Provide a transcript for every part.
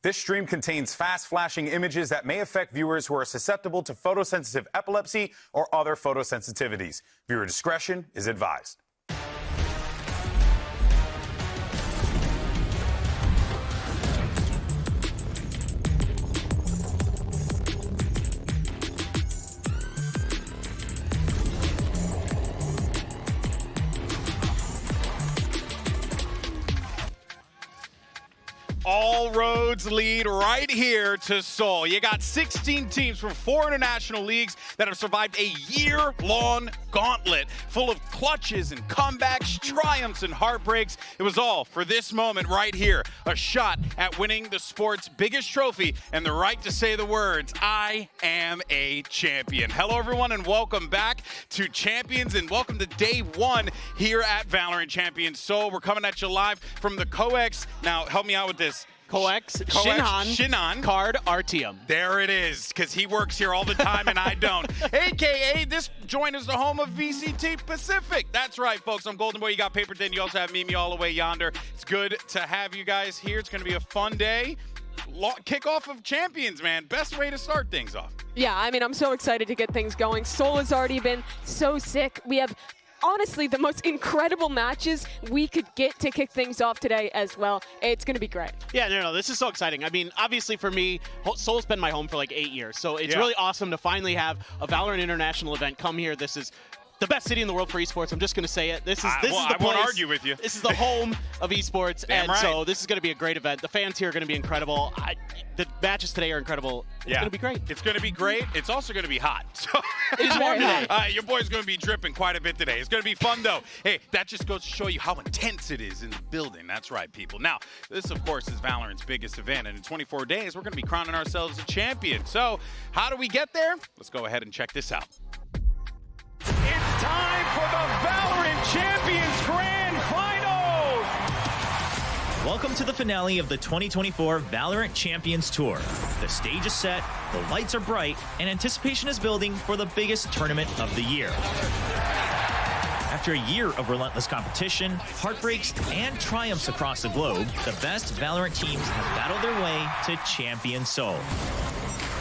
This stream contains fast-flashing images that may affect viewers who are susceptible to photosensitive epilepsy or other photosensitivities. Viewer discretion is advised. All roads lead right here to Seoul. You got 16 teams from 4 international leagues that have survived a year-long gauntlet full of clutches and comebacks, triumphs and heartbreaks. It was all for this moment right here, a shot at winning the sport's biggest trophy and the right to say the words, "I am a champion." Hello, everyone, and welcome back to Champions, and welcome to day 1 here at VALORANT Champions Seoul. We're coming at you live from the COEX. Now, help me out with this. COEX Shinhan Card Artium. There it is, because he works here all the time and I don't. AKA, this joint is the home of VCT PACIFIC. That's right, folks. I'm Golden Boy. You got Paper Tin. You also have Mimi all the way yonder. It's good to have you guys here. It's going to be a fun day. Kickoff of Champions, man. Best way to start things off. Yeah, I mean, I'm so excited to get things going. Seoul has already been so sick. We have honestly the most incredible matches we could get to kick things off today as well. It's going to be great. Yeah, no, this is so exciting. I mean, obviously for me, Seoul's been my home for like 8 years, so it's really awesome to finally have a VALORANT International event come here. This is the best city in the world for esports. I'm just going to say it. This is the place. I won't argue with you. This is the home of esports, and so this is going to be a great event. The fans here are going to be incredible. The matches today are incredible. It's going to be great. It's going to be great. It's also going to be hot. So it's warm today. Your boy's going to be dripping quite a bit today. It's going to be fun, though. Hey, that just goes to show you how intense it is in the building. That's right, people. Now, this, of course, is VALORANT's biggest event, and in 24 days, we're going to be crowning ourselves a champion. So how do we get there? Let's go ahead and check this out. It's time for the VALORANT Champions Grand Finals! Welcome to the finale of the 2024 VALORANT Champions Tour. The stage is set, the lights are bright, and anticipation is building for the biggest tournament of the year. After a year of relentless competition, heartbreaks, and triumphs across the globe, the best VALORANT teams have battled their way to Champion Seoul.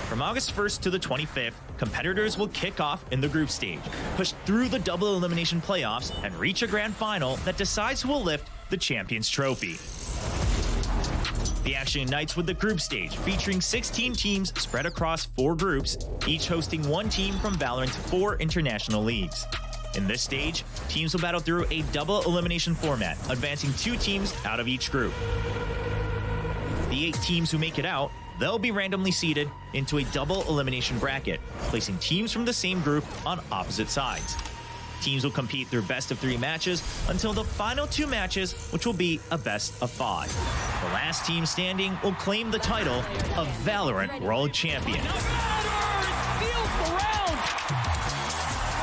From August 1st to the 25th, competitors will kick off in the group stage, push through the double elimination playoffs, and reach a grand final that decides who will lift the Champions Trophy. The action ignites with the group stage, featuring 16 teams spread across 4 groups, each hosting 1 team from VALORANT's 4 international leagues. In this stage, teams will battle through a double elimination format, advancing 2 teams out of each group. The 8 teams who make it out, they'll be randomly seeded into a double elimination bracket, placing teams from the same group on opposite sides. Teams will compete through best of 3 matches until the final 2 matches, which will be a best of 5. The last team standing will claim the title of VALORANT World Champion.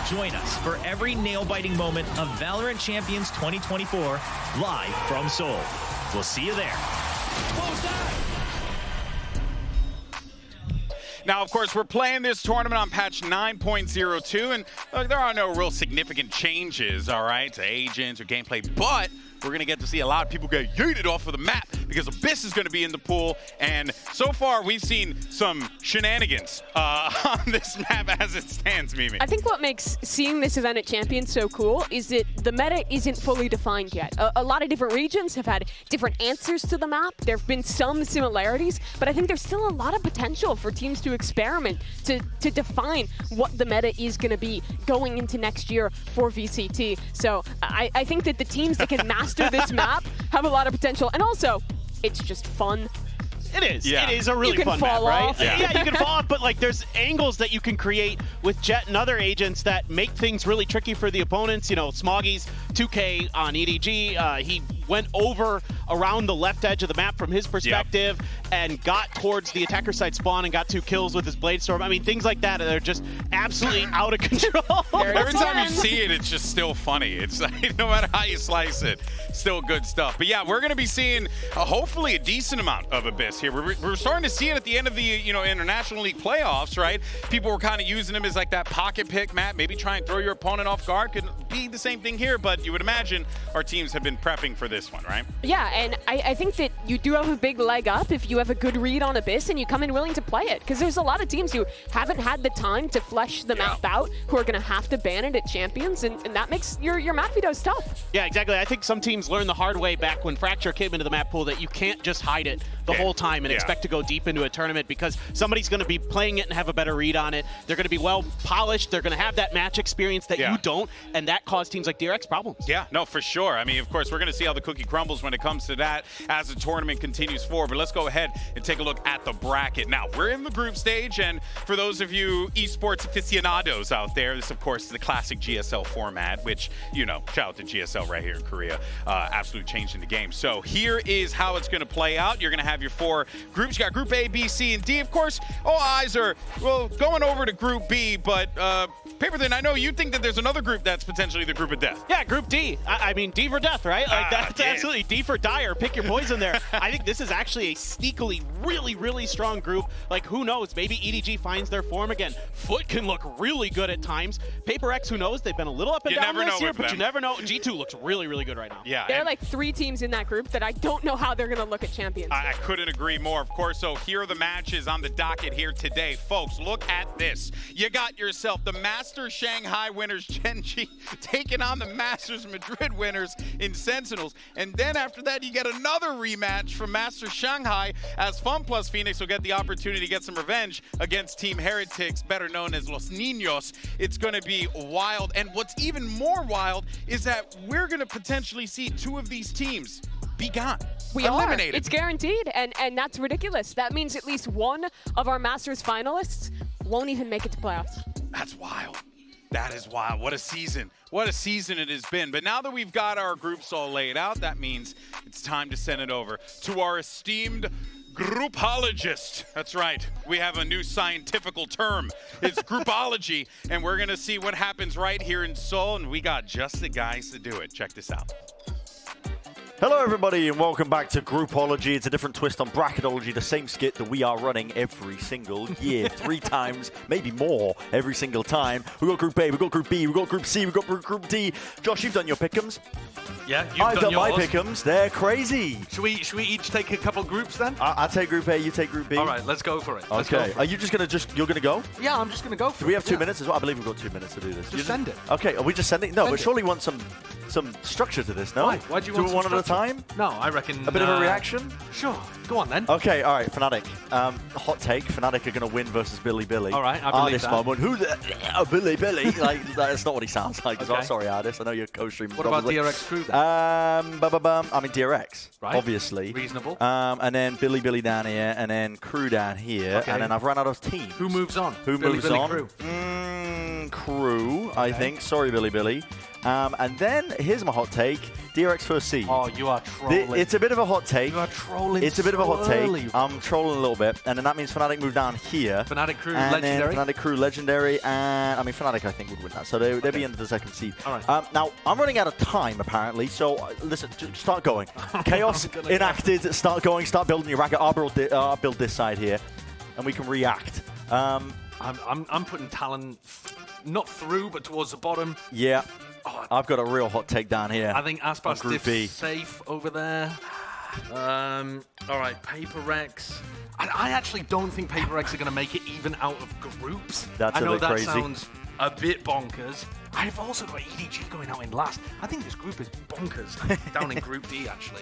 Join us for every nail-biting moment of VALORANT Champions 2024 live from Seoul. We'll see you there. Now, of course, we're playing this tournament on patch 9.02, and there are no real significant changes, all right, to agents or gameplay, but we're going to get to see a lot of people get yeeted off of the map because Abyss is going to be in the pool, and so far we've seen some shenanigans on this map as it stands, Mimi. I think what makes seeing this event at Champions so cool is that the meta isn't fully defined yet. A lot of different regions have had different answers to the map. There have been some similarities, but I think there's still a lot of potential for teams to experiment, to define what the meta is going to be going into next year for VCT. So I think that the teams that can master this map have a lot of potential, and also it's just fun. It is. Yeah. It is a really fun map, right? Yeah. Yeah, you can fall off, but like there's angles that you can create with Jet and other agents that make things really tricky for the opponents. You know, Smoggy's 2K on EDG, he went over around the left edge of the map from his perspective and got towards the attacker side spawn and got 2 kills with his Blade Storm. I mean, things like that are just absolutely out of control. Every time you see it, it's just still funny. It's like, no matter how you slice it, still good stuff. But yeah, we're going to be seeing hopefully a decent amount of Abyss here. We're starting to see it at the end of the International League playoffs, right? People were kind of using him as like that pocket pick map, maybe try and throw your opponent off guard. Could be the same thing here, but you would imagine our teams have been prepping for this one, right? Yeah, And I think that you do have a big leg up if you have a good read on Abyss and you come in willing to play it. Because there's a lot of teams who haven't had the time to flesh the map out, who are going to have to ban it at Champions, and that makes your map vetoes tough. Yeah, exactly. I think some teams learned the hard way back when Fracture came into the map pool that you can't just hide it the whole time and expect to go deep into a tournament, because somebody's going to be playing it and have a better read on it. They're going to be well polished. They're going to have that match experience that you don't, and that caused teams like DRX problems. Yeah, no, for sure. I mean, of course, we're going to see how the cookie crumbles when it comes to that as the tournament continues forward. But let's go ahead and take a look at the bracket. Now, we're in the group stage, and for those of you esports aficionados out there, this, of course, is the classic GSL format, which, you know, shout out to GSL right here in Korea, absolutely changing the game. So here is how it's going to play out. You're going to have your 4 groups. You got Group A, B, C, and D. Of course, all eyes are, well, going over to Group B, but Paperthin, I know you think that there's another group that's potentially the group of death. Yeah, Group D. I mean, D for death, right? Like, that's absolutely D for dire. Pick your poison there. I think this is actually a sneakily really, really strong group. Like, who knows? Maybe EDG finds their form again. Foot can look really good at times. Paper X, who knows? They've been a little up and down this year, but you never know. G2 looks really, really good right now. Yeah. There are like 3 teams in that group that I don't know how they're going to look at Champions. I couldn't agree more, of course. So here are the matches on the docket here today. Folks, look at this. You got yourself the Masters Shanghai winners, Gen.G, taking on the Masters Madrid winners in Sentinels. And then after that, you get another rematch from Masters Shanghai, as Fun Plus Phoenix will get the opportunity to get some revenge against Team Heretics, better known as Los Niños. It's going to be wild. And what's even more wild is that we're going to potentially see 2 of these teams be gone. We eliminated. are. It's guaranteed, and that's ridiculous. That means at least one of our Masters finalists won't even make it to playoffs. That's wild. That is wild. What a season. What a season it has been. But now that we've got our groups all laid out, that means it's time to send it over to our esteemed groupologist. That's right. We have a new scientifical term. It's groupology, and we're going to see what happens right here in Seoul, and we got just the guys to do it. Check this out. Hello everybody and welcome back to Groupology. It's a different twist on bracketology, the same skit that we are running every single year, 3 times, maybe more every single time. We've got Group A, we've got Group B, we've got Group C, we've got Group D. Josh, you've done your pick'ems. Yeah, I've done my pick'ems. They're crazy. Should we each take a couple groups then? I'll take Group A, you take Group B. All right, let's go for it. Okay. Are you just going to you're going to go? Yeah, I'm just going to go for it. Do we have 2 minutes as well? I believe we've got 2 minutes to do this. Just send it. Okay, are we just sending? No, Send but it. surely we want some structure to this, no? Why? Why do you want it some one at a structure? time? No, I reckon... A bit of a reaction? Sure. Go on then. Okay, all right, Fnatic. Hot take, Fnatic are going to win versus Billy. All right, I believe Artist that. moment. Who the... Billy. Like, that's not what he sounds like. Okay. I'm sorry, Artist. I know you're co-streaming. What about DRX crew then? I mean, DRX, Right. obviously. Reasonable. And then Billy down here, and then crew down here, Okay. and then I've run out of teams. Who moves on? Who Billy, moves Billy on? Crew. Crew, I think. Sorry, Billy. And then, here's my hot take. DRX first seed. Oh, you are trolling. It's a bit of a hot take. You are trolling. It's a bit of a hot so early. take. I'm trolling a little bit. And then that means Fnatic move down here. Fnatic crew, and legendary. Then Fnatic crew, legendary. And, I mean, Fnatic, I think, would win that. So they'll be into the 2nd seed. All right. Now, I'm running out of time, apparently. So, listen, start going. Chaos enacted. Start going. Start building your racket. I'll build this side here. And we can react. I'm putting Talon not through, but towards the bottom. Yeah. Oh, I've got a real hot take down here. I think Aspas Group B. Diff's safe over there. All right, Paper X. I actually don't think Paper X are going to make it even out of groups. That's I know a bit that crazy. sounds a bit bonkers. I've also got EDG going out in last. I think this group is bonkers down in Group D, actually.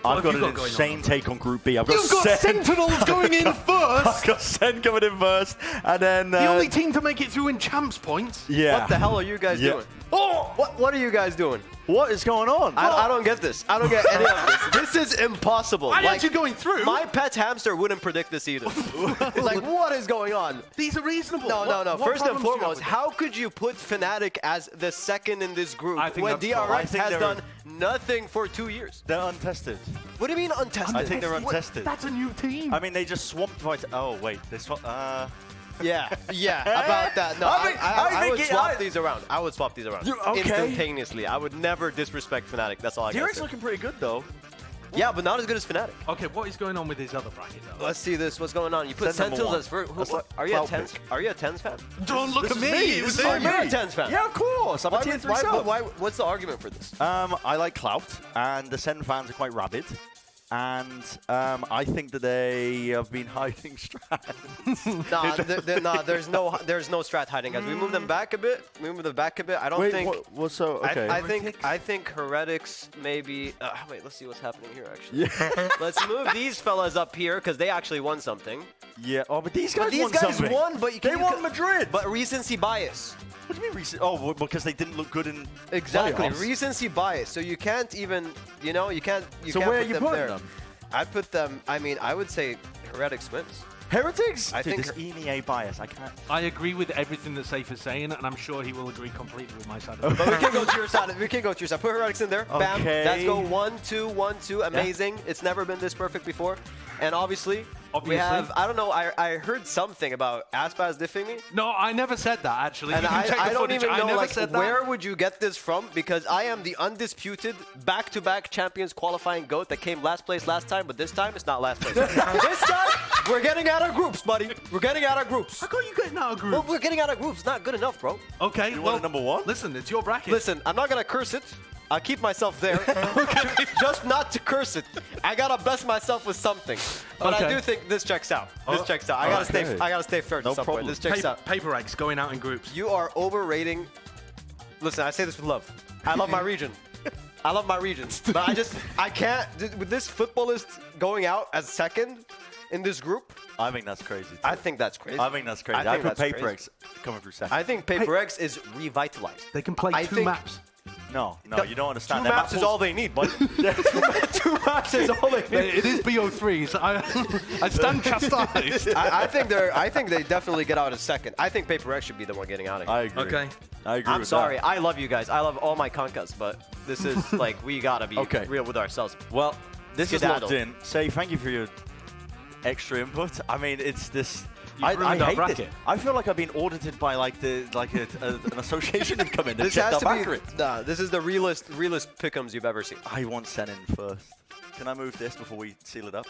I've got an insane take on Group B. I've got You've got Sentinels going in first! I've got Sen coming in first. And then... The only team to make it through in champs points. Yeah. What the hell are you guys doing? Oh! What are you guys doing? What is going on? I don't get this. I don't get any of this. This is impossible. Why aren't you going through? My pet hamster wouldn't predict this either. Like, what is going on? These are reasonable. No. What First and problems do you have foremost, with how could you put Fnatic as the 2nd in this group I think when that's wrong. I DRX think has they're- done nothing for 2 years? They're untested. What do you mean untested? I think they're untested. That's a new team. I mean, they just swamped right... Oh, wait. They swamped... Yeah, about that. No, I would swap these around. I would swap these around Okay. instantaneously. I would never disrespect Fnatic. That's all I got to DRX say. looking pretty good, though. Yeah, but not as good as Fnatic. Okay, what is going on with his other bracket, though? Let's see this. What's going on? You put Sentinels as first. Are you a Tens? Are you a Tens fan? Don't look at me. This is Are me. you a Tens fan? Yeah, of course. I'm a tier 3 sub. What's the argument for this? I like Clout, and the Sen fans are quite rabid. And I think that they have been hiding strats. Nah, there's no strat hiding, guys. We move them back a bit. I don't think. What's so? Okay. I think Heretics maybe. Wait, let's see what's happening here. Actually, yeah. Let's move these fellas up here because they actually won something. Yeah. Oh, but these guys won guys something. won, but they won Madrid. But recency bias. What do you mean recency? Oh, because they didn't look good in exactly playoffs. Recency bias. So you can't even, you can't. So can't where are put you them putting there. them? I put them. I mean, I would say Heretics wins. Heretics? I think this EMEA bias. I can't. I agree with everything that Safe is saying, and I'm sure he will agree completely with my side. But we can go to your side. We can go to your side. Put Heretics in there. Bam. Okay. Let's go 1-2, 1-2. Amazing. Yeah. It's never been this perfect before. And obviously, we have. I don't know. I heard something about Aspaz diffing me. No, I never said that actually. And I don't even know like where that. would you get this from? Because I am the undisputed back-to-back champions qualifying GOAT that came last place last time, but this time it's not last place. This time we're getting out of groups, buddy. We're getting out of groups. How come you getting out of groups? Well, we're getting out of groups. Not good enough, bro. Okay. You want a number 1? Listen, it's your bracket. Listen, I'm not gonna curse it. I'll keep myself there, just not to curse it. I gotta bless myself with something, but I do think this checks out. This checks out. I gotta stay fair to some point. This checks out. Paper eggs going out in groups. You are overrating. Listen, I say this with love. I love my region. I love my regions, but I can't. With this footballist going out as second in this group. I think that's crazy. Too. I think that's crazy. I think that's crazy. I put Paper X coming through second. I think Paper X is revitalized. They can play two maps. No, you don't understand. 2 maps is all they need, buddy. 2 maps is all they need. It is BO3, so I stand chastised. I think they definitely get out as second. I think Paper X should be the one getting out of here. I agree. Okay. I agree. I'm sorry. I love you guys. I love all my concuss, but this is like we gotta be real with ourselves. Well, this is Skedaddle. locked in. Say thank you for your extra input. I mean, it's this. I hate bracket. this. I feel like I've been audited by like an association have come in. This checked has to our be. accurate. Nah, this is the realest pick'ems you've ever seen. I want Sen in first. Can I move this before we seal it up?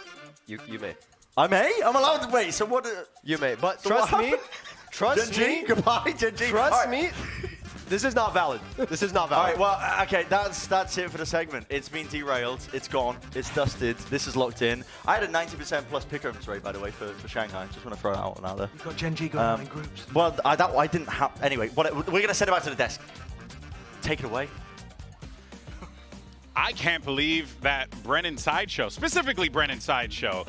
You may. I may? I'm allowed to wait. So what? You may. But So trust what me. Trust Gen.G? me. Goodbye, Gen.G. Trust me. This is not valid. This is not valid. All right, well, okay, that's it for the segment. It's been derailed. It's gone. It's dusted. This is locked in. I had a 90% plus pick-ups rate, by the way, for Shanghai. Just want to throw that out now there. You've got Gen.G going out in groups. Well, I didn't have... Anyway, we're going to send it back to the desk. Take it away. I can't believe that Brennan Sideshow, specifically Brennan Sideshow,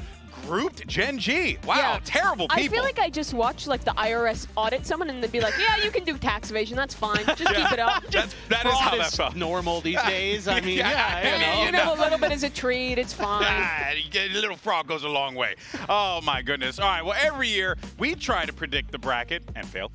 grouped Gen.G. Wow, Yeah. terrible people. I feel like I just watched like the IRS audit someone and they'd be like, yeah, you can do tax evasion. That's fine. Just keep it up. that is Fraud how that is felt. normal these days. I mean, You know, a little bit is a treat. It's fine. A little frog goes a long way. Oh, my goodness. All right, well, every year we try to predict the bracket and fail.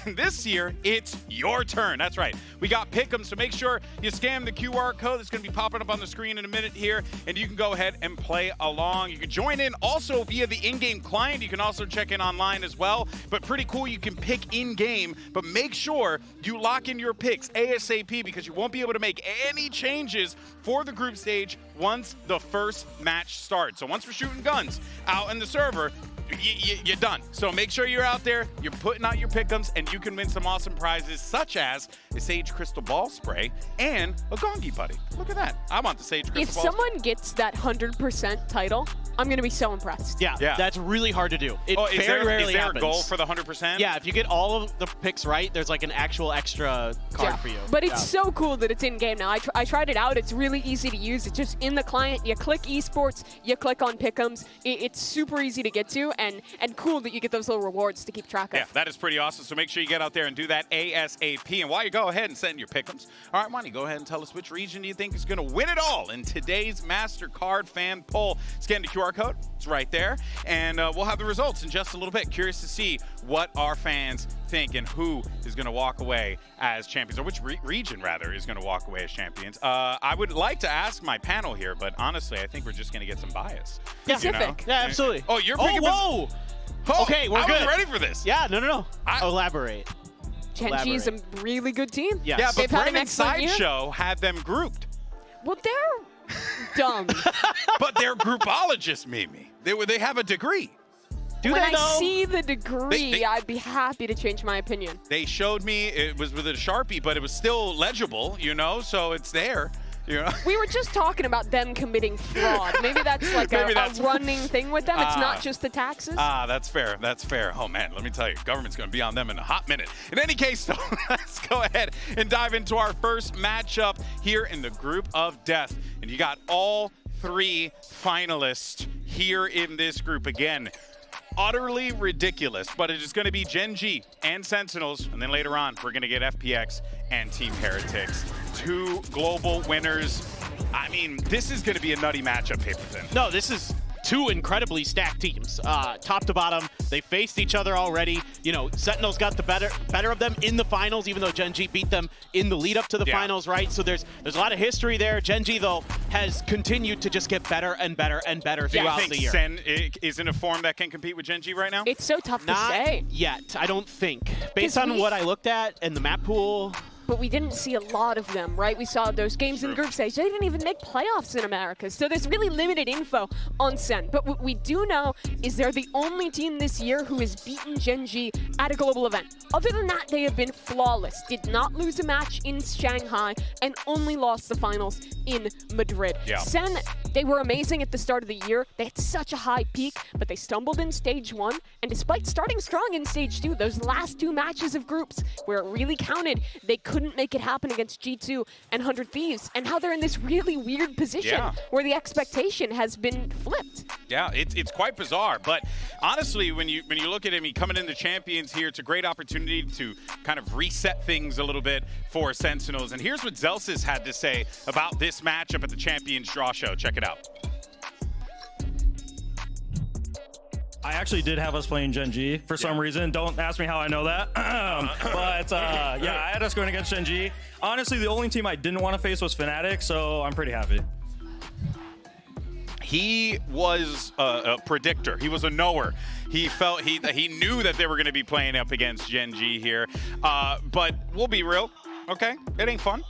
This year, it's your turn. That's right. We got Pick'em, so make sure you scan the QR code that's going to be popping up on the screen in a minute here, and you can go ahead and play along. You can join in also via the in-game client. You can also check in online as well. But pretty cool, you can pick in-game, but make sure you lock in your picks ASAP because you won't be able to make any changes for the group stage once the first match starts. So once we're shooting guns out in the server, you're done. So make sure you're out there, you're putting out your pick'ems, and you can win some awesome prizes such as a Sage Crystal Ball Spray and a Gongi Putty. Look at that. I want the Sage Crystal If Ball someone gets that 100% title, I'm going to be so impressed. Yeah, that's really hard to do. It very rarely is there happens. a goal for the 100%? Yeah, if you get all of the picks right, there's like an actual extra card for you. But it's so cool that it's in-game now. I tried it out. It's really easy to use. It's just in the client. You click esports, you click on pick'ems. It's super easy to get to and cool that you get those little rewards to keep track of. Yeah, that is pretty awesome. So make sure you get out there and do that ASAP. And while you go ahead and send your pick'ems, all right, Monty, go ahead and tell us which region do you think is going to win it all in today's MasterCard fan poll. Scan the QR code. It's right there. And we'll have the results in just a little bit. Curious to see what our fans think and who is going to walk away as champions, or which region, rather, is going to walk away as champions. I would like to ask my panel here, but honestly, I think we're just going to get some bias. Specific. Yeah, absolutely. Oh, you're picking... whoa! Okay, we're good. I was ready for this. Yeah, no. Elaborate. Gen.G is a really good team. Yes. Yeah, but They've had an Brennan excellent year. Sideshow had them grouped. Well, Dumb. But they're groupologists, Mimi. They have a degree. Do when they I though? see the degree, I'd be happy to change my opinion. They showed me it was with a Sharpie, but it was still legible, you know, so it's there. You know? We were just talking about them committing fraud. Maybe that's like a running thing with them. It's not just the taxes. That's fair. That's fair. Oh, man, let me tell you, government's going to be on them in a hot minute. In any case, though, let's go ahead and dive into our first matchup here in the group of death. And you got all 3 finalists here in this group again. Utterly ridiculous, but it is going to be Gen.G and Sentinels, and then later on, we're going to get FPX and Team Heretics. 2 global winners. I mean, this is going to be a nutty matchup, Paperton. No, this is 2 incredibly stacked teams. Top to bottom, they faced each other already. You know, Sentinels got the better of them in the finals, even though Gen.G beat them in the lead up to the finals, right? So there's a lot of history there. Gen.G, though, has continued to just get better and better and better throughout the year. Sen is in a form that can compete with Gen.G right now? It's so tough to say. Not yet, I don't think. Based on what I looked at in the map pool. But we didn't see a lot of them, right? We saw those games in group stage. They didn't even make playoffs in America. So there's really limited info on Sen. But what we do know is they're the only team this year who has beaten Gen.G at a global event. Other than that, they have been flawless. Did not lose a match in Shanghai and only lost the finals in Madrid. Yeah. Sen, they were amazing at the start of the year. They had such a high peak, but they stumbled in stage 1. And despite starting strong in stage 2, those last 2 matches of groups where it really counted, they couldn't make it happen against G2 and 100 Thieves, and how they're in this really weird position where the expectation has been flipped. Yeah, it's quite bizarre, but honestly, when you look at him, he coming in the champions here, it's a great opportunity to kind of reset things a little bit for Sentinels. And here's what Zelsis had to say about this matchup at the Champions Draw Show. Check it out. I actually did have us playing Gen.G for some reason. Don't ask me how I know that. But yeah, I had us going against Gen.G. Honestly, the only team I didn't want to face was Fnatic, so I'm pretty happy. He was a predictor. He was a knower. He felt he knew that they were going to be playing up against Gen.G here. But we'll be real. Okay, it ain't fun.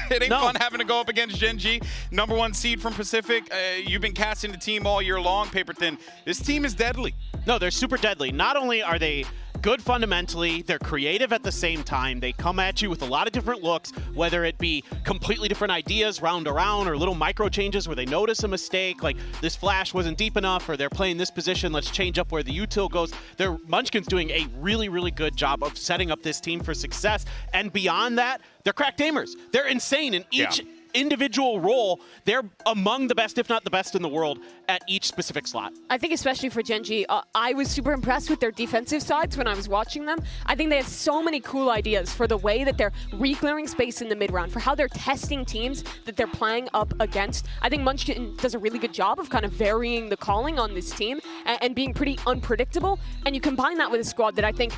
It ain't fun having to go up against Gen.G. #1 seed from Pacific. You've been casting the team all year long, Paper Thin. This team is deadly. No, they're super deadly. Not only are they good fundamentally, they're creative at the same time. They come at you with a lot of different looks, whether it be completely different ideas round around or little micro changes where they notice a mistake, like this flash wasn't deep enough or they're playing this position, let's change up where the util goes. Munchkin's doing a really, really good job of setting up this team for success. And beyond that, they're crack gamers. They're insane in each individual role. They're among the best, if not the best in the world at each specific slot. I think especially for Gen.G, I was super impressed with their defensive sides when I was watching them. I think they have so many cool ideas for the way that they're re-clearing space in the mid-round, for how they're testing teams that they're playing up against. I think Munchkin does a really good job of kind of varying the calling on this team and being pretty unpredictable. And you combine that with a squad that I think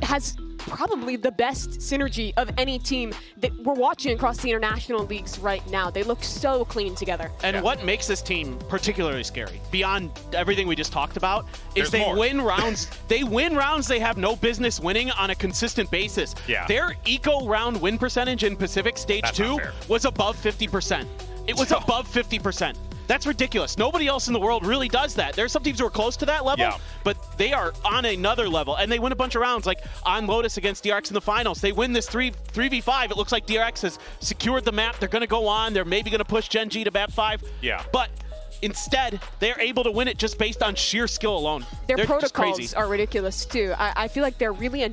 has probably the best synergy of any team that we're watching across the international leagues right now. They look so clean together. And what makes this team particularly scary, beyond everything we just talked about, is they win rounds. They win rounds they have no business winning on a consistent basis. Their eco round win percentage in Pacific Stage 2 was above 50%. It was above 50%. That's ridiculous. Nobody else in the world really does that. There are some teams who are close to that level, but they are on another level, and they win a bunch of rounds, like on Lotus against DRX in the finals. They win this 3v5. It looks like DRX has secured the map. They're going to go on. They're maybe going to push Gen.G to map 5. But instead, they're able to win it just based on sheer skill alone. Their they're protocols are ridiculous, too. I feel like they're really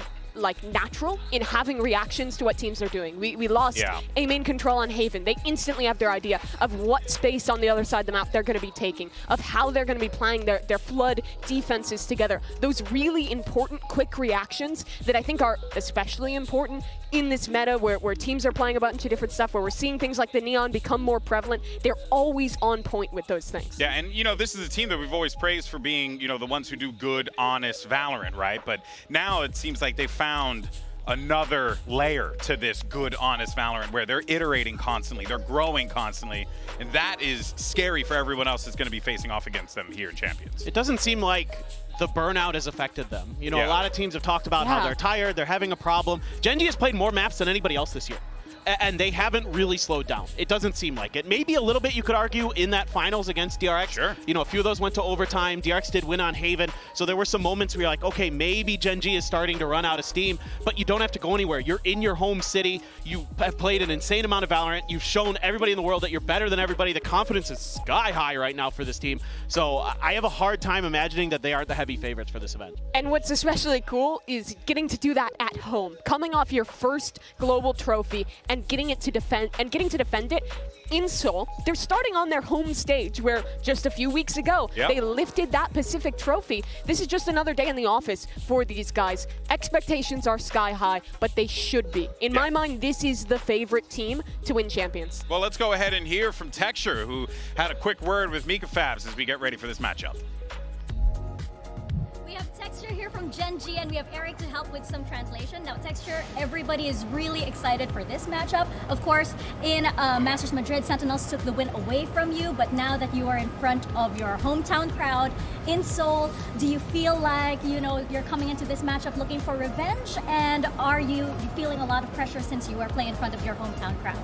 natural in having reactions to what teams are doing. We lost a main control on Haven. They instantly have their idea of what space on the other side of the map they're going to be taking, of how they're going to be playing their flood defenses together. Those really important quick reactions that I think are especially important in this meta where teams are playing a bunch of different stuff, where we're seeing things like the Neon become more prevalent. They're always on point with those things. Yeah, and this is a team that we've always praised for being, the ones who do good, honest Valorant, right? But now it seems like they found another layer to this good, honest Valorant where they're iterating constantly, they're growing constantly, and that is scary for everyone else that's going to be facing off against them here in Champions. It doesn't seem like the burnout has affected them. A lot of teams have talked about how they're tired, they're having a problem. Gen.G has played more maps than anybody else this year. and they haven't really slowed down. It doesn't seem like it. Maybe a little bit, you could argue, in that finals against DRX. Sure. You know, a few of those went to overtime. DRX did win on Haven, so there were some moments where you're like, okay, maybe Gen.G is starting to run out of steam, but you don't have to go anywhere. You're in your home city. You have played an insane amount of Valorant. You've shown everybody in the world that you're better than everybody. The confidence is sky high right now for this team. So I have a hard time imagining that they aren't the heavy favorites for this event. And what's especially cool is getting to do that at home, coming off your first global trophy and getting to defend it in Seoul. They're starting on their home stage where just a few weeks ago they lifted that Pacific trophy. This is just another day in the office for these guys. Expectations are sky high, but they should be. In my mind, this is the favorite team to win Champions. Well, let's go ahead and hear from Texture, who had a quick word with Mika Fabs as we get ready for this matchup. We have Texture here from Gen.G, and we have Eric to help with some translation. Now, Texture, everybody is really excited for this matchup. Of course, in Masters Madrid, Sentinels took the win away from you, but now that you are in front of your hometown crowd in Seoul, do you feel like, you know, you're coming into this matchup looking for revenge? And are you feeling a lot of pressure since you are playing in front of your hometown crowd?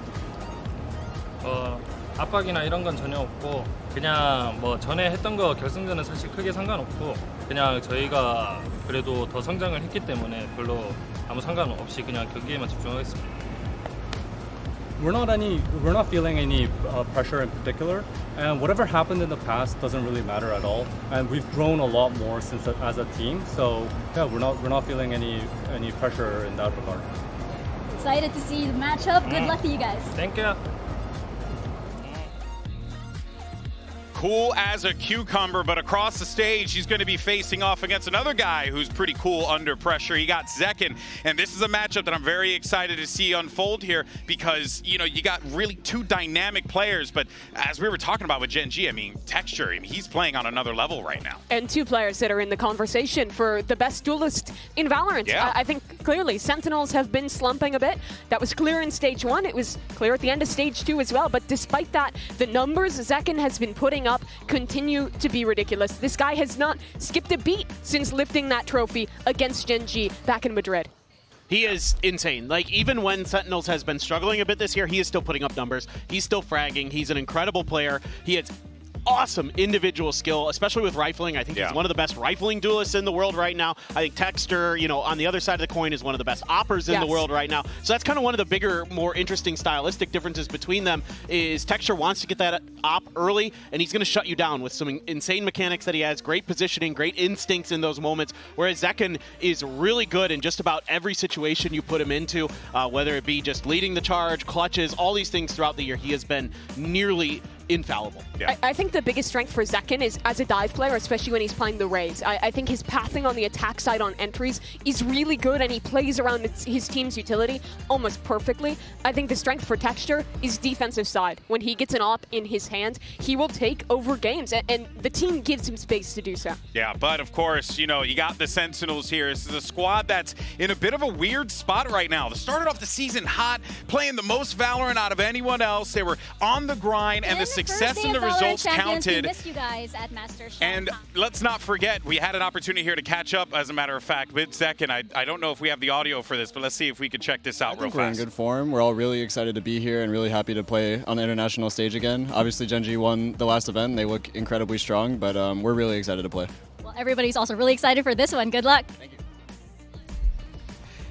압박이나 이런 건 전혀 없고 그냥 뭐 전에 했던 거 결승전은 사실 크게 상관없고 그냥 저희가 그래도 더 성장을 했기 때문에 별로 아무 상관없이 그냥 경기에만 집중하겠습니다. We're not feeling any pressure in particular, and whatever happened in the past doesn't really matter at all. And we've grown a lot more since as a team, so yeah, we're not feeling any pressure in that regard. Excited to see the matchup. Good luck to you guys. Thank you. Cool as a cucumber, but across the stage, he's going to be facing off against another guy who's pretty cool under pressure. He got Zekken, and this is a matchup that I'm very excited to see unfold here because, you know, you got really two dynamic players, but as we were talking about with Gen.G, I mean, Texture, I mean, he's playing on another level right now. And two players that are in the conversation for the best duelist in Valorant. Yeah. I think clearly Sentinels have been slumping a bit. That was clear in stage 1. It was clear at the end of stage 2 as well. But despite that, the numbers Zekken has been putting up continue to be ridiculous. This guy has not skipped a beat since lifting that trophy against Gen.G back in Madrid. He is insane. Like, even when Sentinels has been struggling a bit this year, he is still putting up numbers. He's still fragging. He's an incredible player. He has awesome individual skill, especially with rifling. I think he's one of the best rifling duelists in the world right now. I think Texture, you know, on the other side of the coin is one of the best oppers in the world right now. So that's kind of one of the bigger, more interesting stylistic differences between them is Texture wants to get that op early, and he's going to shut you down with some insane mechanics that he has, great positioning, great instincts in those moments, whereas Zekken is really good in just about every situation you put him into, whether it be just leading the charge, clutches, all these things throughout the year. He has been nearly infallible. I think the biggest strength for Zekken is as a dive player, especially when he's playing the Rays. I think his pathing on the attack side on entries is really good, and he plays around his team's utility almost perfectly. I think the strength for Texture is defensive side. When he gets an op in his hand, he will take over games, and the team gives him space to do so. Yeah, but of course, you know, you got the Sentinels here. This is a squad that's in a bit of a weird spot right now. They started off the season hot, playing the most Valorant out of anyone else. They were on the grind, and the success and the results counted. We missed you guys at Masters. And let's not forget, we had an opportunity here to catch up, as a matter of fact, with Zekken. I don't know if we have the audio for this, but let's see if we can check this out real fast. We're in good form. We're all really excited to be here and really happy to play on the international stage again. Obviously, Gen.G won the last event. They look incredibly strong, but we're really excited to play. Well, everybody's also really excited for this one. Good luck. Thank you.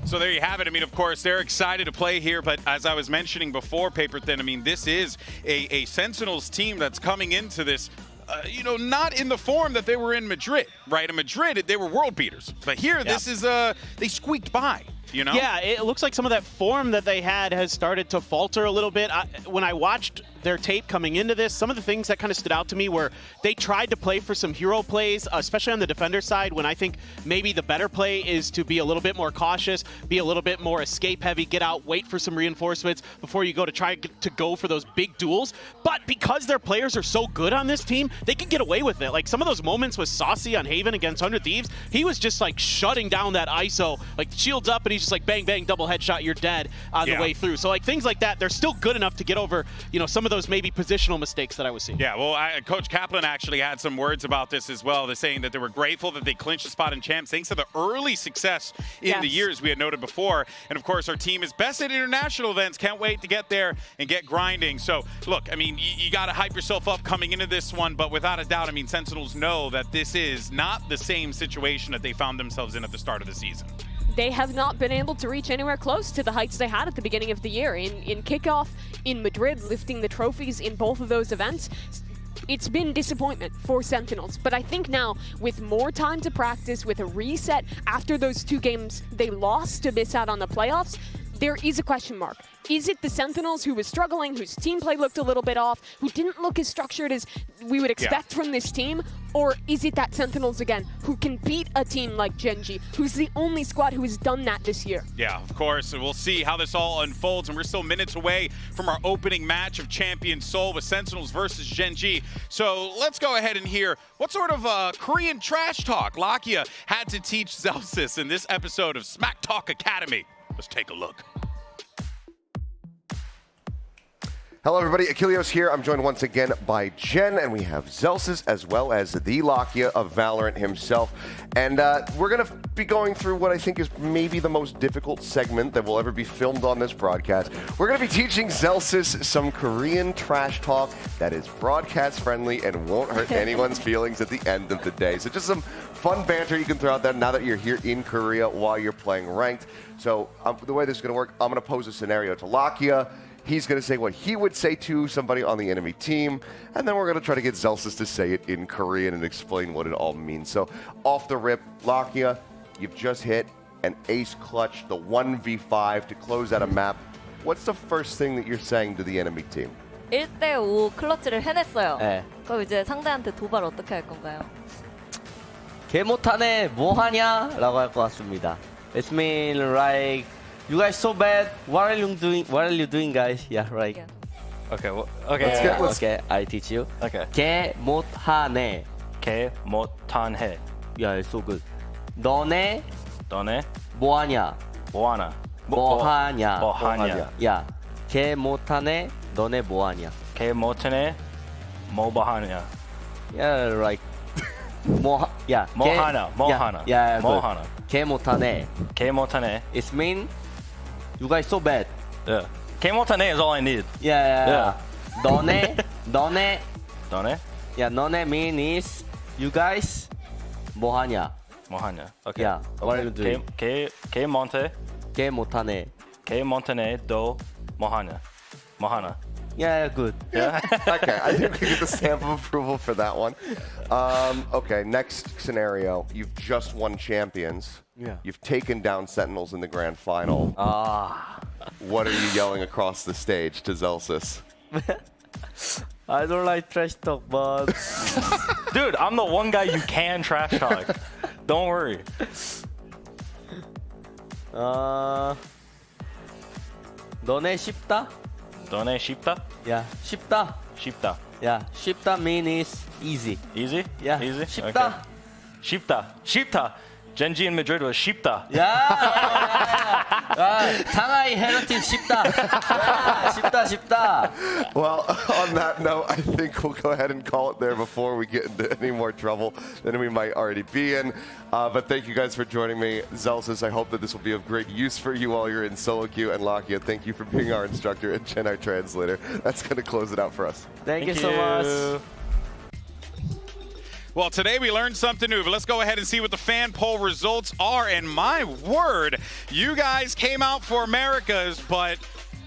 So there you have it. I mean, of course, they're excited to play here, but as I was mentioning before, Paper Thin, I mean, this is a Sentinels team that's coming into this, you know, not in the form that they were in Madrid, right? In Madrid, they were world beaters. But here, this is, they squeaked by. You know? Yeah, it looks like some of that form that they had has started to falter a little bit. When I watched their tape coming into this, some of the things that kind of stood out to me were they tried to play for some hero plays, especially on the defender side, when I think maybe the better play is to be a little bit more cautious, be a little bit more escape heavy, get out, wait for some reinforcements before you go to try to go for those big duels. But because their players are so good on this team, they can get away with it. Like some of those moments with Saucy on Haven against 100 Thieves, he was just like shutting down that ISO, like shields up and he's just like bang, bang, double headshot, you're dead on the way through. So like things like that, they're still good enough to get over, you know, some of those maybe positional mistakes that I was seeing. Yeah, well, Coach Kaplan actually had some words about this as well. They're saying that they were grateful that they clinched a spot in champs thanks to the early success in the years we had noted before. And of course, our team is best at international events. Can't wait to get there and get grinding. So look, I mean, you got to hype yourself up coming into this one, but without a doubt, I mean, Sentinels know that this is not the same situation that they found themselves in at the start of the season. They have not been able to reach anywhere close to the heights they had at the beginning of the year. In kickoff, in Madrid, lifting the trophies in both of those events, it's been disappointment for Sentinels. But I think now, with more time to practice, with a reset after those 2 games they lost to miss out on the playoffs, there is a question mark. Is it the Sentinels who was struggling, whose team play looked a little bit off, who didn't look as structured as we would expect from this team? Or is it that Sentinels, again, who can beat a team like Gen.G, who's the only squad who has done that this year? Yeah, of course. We'll see how this all unfolds, and we're still minutes away from our opening match of Champions Seoul with Sentinels versus Gen.G. So let's go ahead and hear what sort of Korean trash talk Lakia had to teach Zelsis in this episode of Smack Talk Academy. Let's take a look. Hello, everybody. Achilleos here. I'm joined once again by Jen, and we have Zelsis as well as the Lakia of Valorant himself. And we're going to be going through what I think is maybe the most difficult segment that will ever be filmed on this broadcast. We're going to be teaching Zelsis some Korean trash talk that is broadcast friendly and won't hurt anyone's feelings at the end of the day. So just some fun banter you can throw out there now that you're here in Korea while you're playing ranked. So the way this is going to work, I'm going to pose a scenario to Lakia. He's going to say what he would say to somebody on the enemy team, and then we're going to try to get Zelsis to say it in Korean and explain what it all means. So off the rip, Lakia, you've just hit an ace clutch, the 1v5 to close out a map. What's the first thing that you're saying to the enemy team? 1대5 클러치를 해냈어요. 네. 그럼 이제 상대한테 도발 어떻게 할 건가요? 개 못하네 뭐하냐? 라고 할 것 같습니다. It's mean like you guys so bad. What are you doing, guys? Yeah, right. Yeah. Okay. Okay. Okay. I teach you. Okay. 개 못하네. 개 못하네. Yeah, it's so good. 너네 뭐하냐? 뭐하냐? 뭐하냐? Yeah. 개 못하네. 너네 뭐하냐? 개 못하네. 뭐하냐? Yeah, right. Yeah. 뭐하냐? Yeah. 뭐하냐? 개 못하네. 개 못하네. It's mean you guys so bad. Yeah. 개 못하네 is all I need. Yeah. 너네. Yeah, 너네 mean is you guys 뭐하냐? Okay. Yeah. What are you doing? 개 못하네. 개 못하네. 너 뭐하냐? Yeah, good. Yeah. Okay, I think we get the stamp of approval for that one. Okay, next scenario. You've just won Champions. Yeah. You've taken down Sentinels in the grand final. What are you yelling across the stage to Zelsis? I don't like trash talk, but Dude, I'm the one guy you can trash talk. Don't worry. 너네 쉽다? 너네 쉽다? Yeah, 쉽다. Yeah, 쉽다 mean is easy. Easy? Yeah. Easy? 쉽다. Okay. 쉽다. Gen.G in Madrid was 쉽다. Yeah. 상하이 헤르팀 쉽다. 쉽다. Well, on that note, I think we'll go ahead and call it there before we get into any more trouble than we might already be in. But thank you guys for joining me. Zelsis, I hope that this will be of great use for you while you're in solo queue. And Lakia, thank you for being our instructor and Jen, our translator. That's going to close it out for us. Thank you so much. Well, today we learned something new, but let's go ahead and see what the fan poll results are. And my word, you guys came out for Americas, but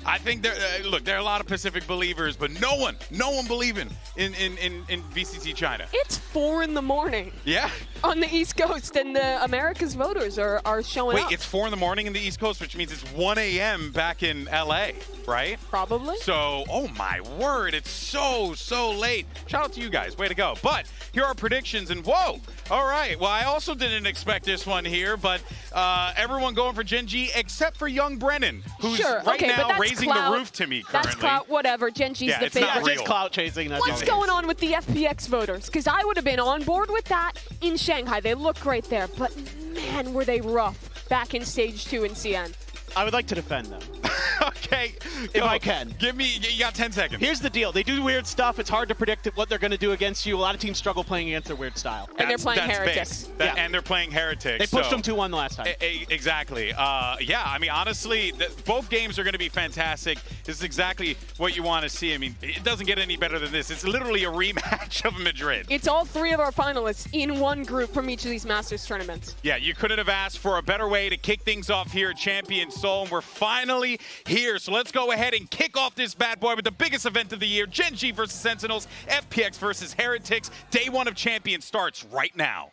I think look, there are a lot of Pacific believers, but no one believing in VCT China. It's 4 in the morning. Yeah. On the East Coast, and the America's voters are showing up. Wait, it's 4 in the morning in the East Coast, which means it's 1 a.m. back in LA, right? Probably. So, oh my word, it's so late. Shout out to you guys, way to go. But here are predictions, and whoa, all right. Well, I also didn't expect this one here, but everyone going for Gen.G except for young Brennan, who's now raising the roof to me currently. That's clout, whatever. Gen.G's the favorite. Not real. Just clout chasing. What's going on with the FPX voters? Because I would have been on board with that in Shanghai. They look great there, but man, were they rough back in Stage 2 in CN. I would like to defend them. Okay. Okay. If I can. Give me, you got 10 seconds. Here's the deal. They do weird stuff. It's hard to predict what they're going to do against you. A lot of teams struggle playing against their weird style. And they're playing That's heretics. big. And they're playing heretics. They pushed them 2-1 the last time. Exactly. Yeah, I mean, honestly, both games are going to be fantastic. This is exactly what you want to see. I mean, it doesn't get any better than this. It's literally a rematch of Madrid. It's all three of our finalists in one group from each of these Masters tournaments. Yeah, you couldn't have asked for a better way to kick things off here at Champions Seoul, and we're finally here. So let's go ahead and kick off this bad boy with the biggest event of the year, Gen.G versus Sentinels, FPX versus Heretics. Day one of Champions starts right now.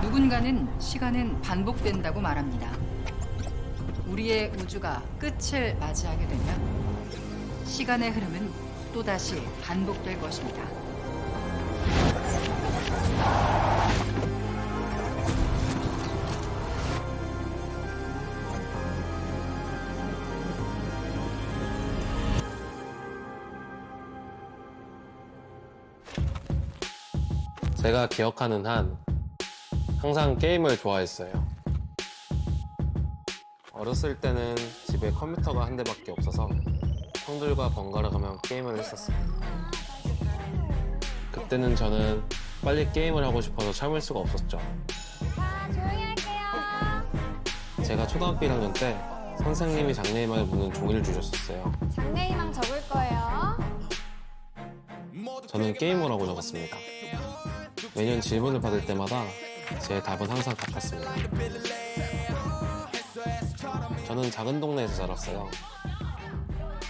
누군가는 시간은 반복된다고 말합니다. 우리의 우주가 끝을 맞이하게 되면 시간의 흐름은 또다시 반복될 것입니다. 제가 기억하는 한 항상 게임을 좋아했어요. 어렸을 때는 집에 컴퓨터가 한 대밖에 없어서 형들과 번갈아 가며 게임을 했었어요. 그때는 저는 빨리 게임을 하고 싶어서 참을 수가 없었죠. 조용히 할게요. 제가 초등학교 1학년 때 선생님이 장래희망을 묻는 종이를 주셨었어요. 장래희망 적을 거예요. 저는 게임을 하고 적었습니다. 매년 질문을 받을 때마다 제 답은 항상 같았습니다. 저는 작은 동네에서 자랐어요.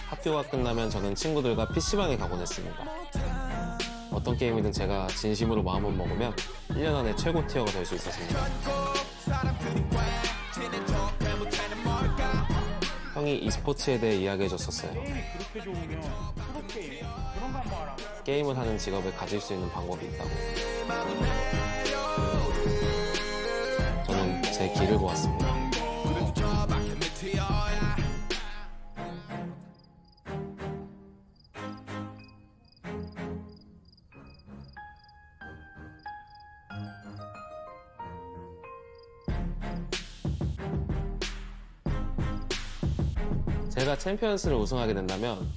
학교가 끝나면 저는 친구들과 PC방에 가곤 했습니다. 어떤 게임이든 제가 진심으로 마음을 먹으면 1년 안에 최고 티어가 될 수 있었습니다. 형이 e스포츠에 대해 이야기해줬었어요. 게임을 하는 직업을 가질 수 있는 방법이 있다고. 저는 제 길을 보았습니다. 제가 챔피언스를 우승하게 된다면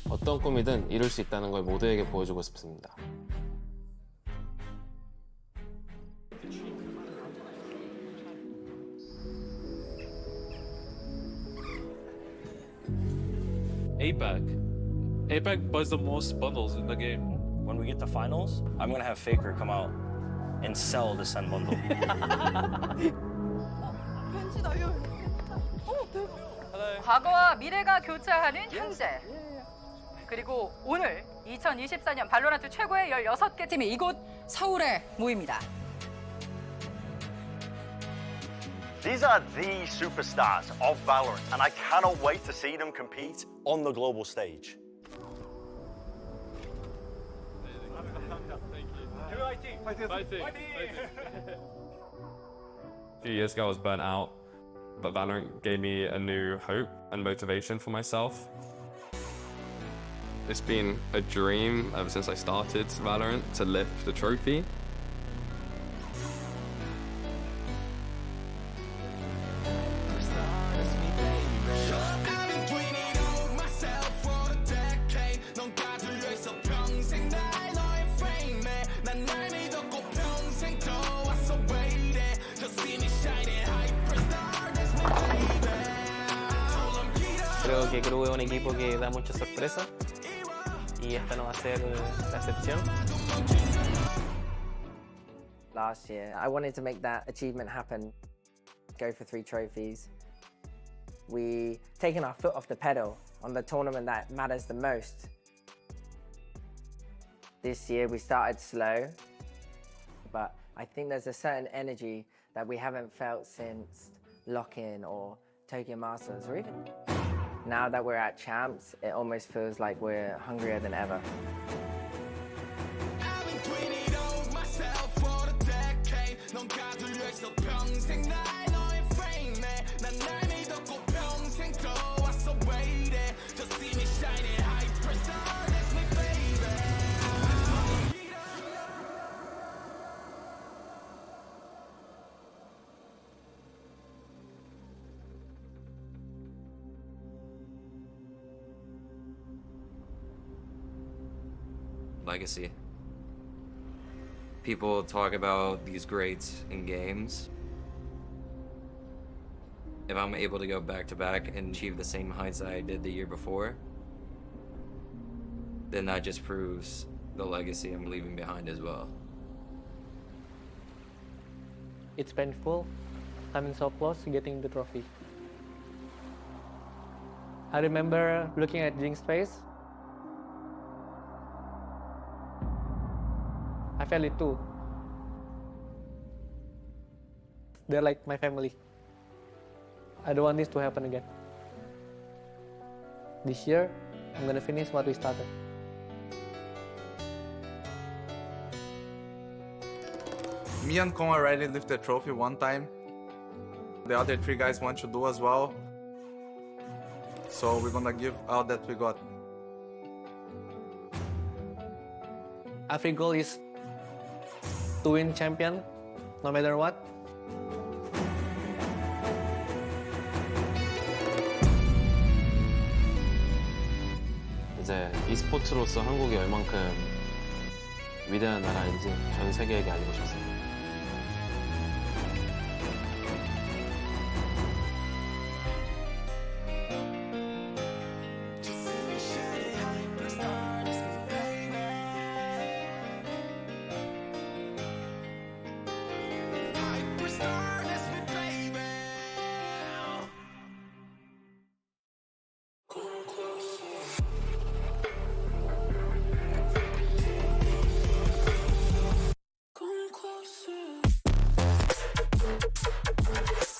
어떤 꿈이든 이룰 수 있다는 걸 모두에게 보여주고 싶습니다. APAC buys the most bundles in the game. When we get to finals, I'm gonna have Faker come out and sell the SEN bundle. 과거와 미래가 교차하는 현재. 그리고 오늘 2024년 발로란트 최고의 16개 팀이 이곳 서울에 모입니다. These are the superstars of Valorant, and I cannot wait to see them compete on the global stage. A few years ago I was burnt out, but Valorant gave me a new hope and motivation for myself. It's been a dream ever since I started Valorant to lift the trophy. Creo que Crew es un equipo que da mucha sorpresa y esta no va a ser la excepción. last year. I wanted to make that achievement happen, go for 3 trophies. We taken our foot off the pedal on the tournament that matters the most. This year we started slow, but I think there's a certain energy that we haven't felt since Lock-In or Tokyo Masters, or even now that we're at Champs, it almost feels like we're hungrier than ever. Legacy. People talk about these grades in games. If I'm able to go back to back and achieve the same heights that I did the year before, then that just proves the legacy I'm leaving behind as well. It's painful coming so close to getting the trophy. I remember looking at Jing's face. I felt it too. They're like my family. I don't want this to happen again. This year, I'm gonna finish what we started. Me and Kong already lifted the trophy one time. The other 3 guys want to do as well. So we're gonna give all that we got. Our goal is to win champion, no matter what. 이제 e스포츠로서 한국이 얼만큼 위대한 나라인지 전 세계에게 알리고 싶습니다.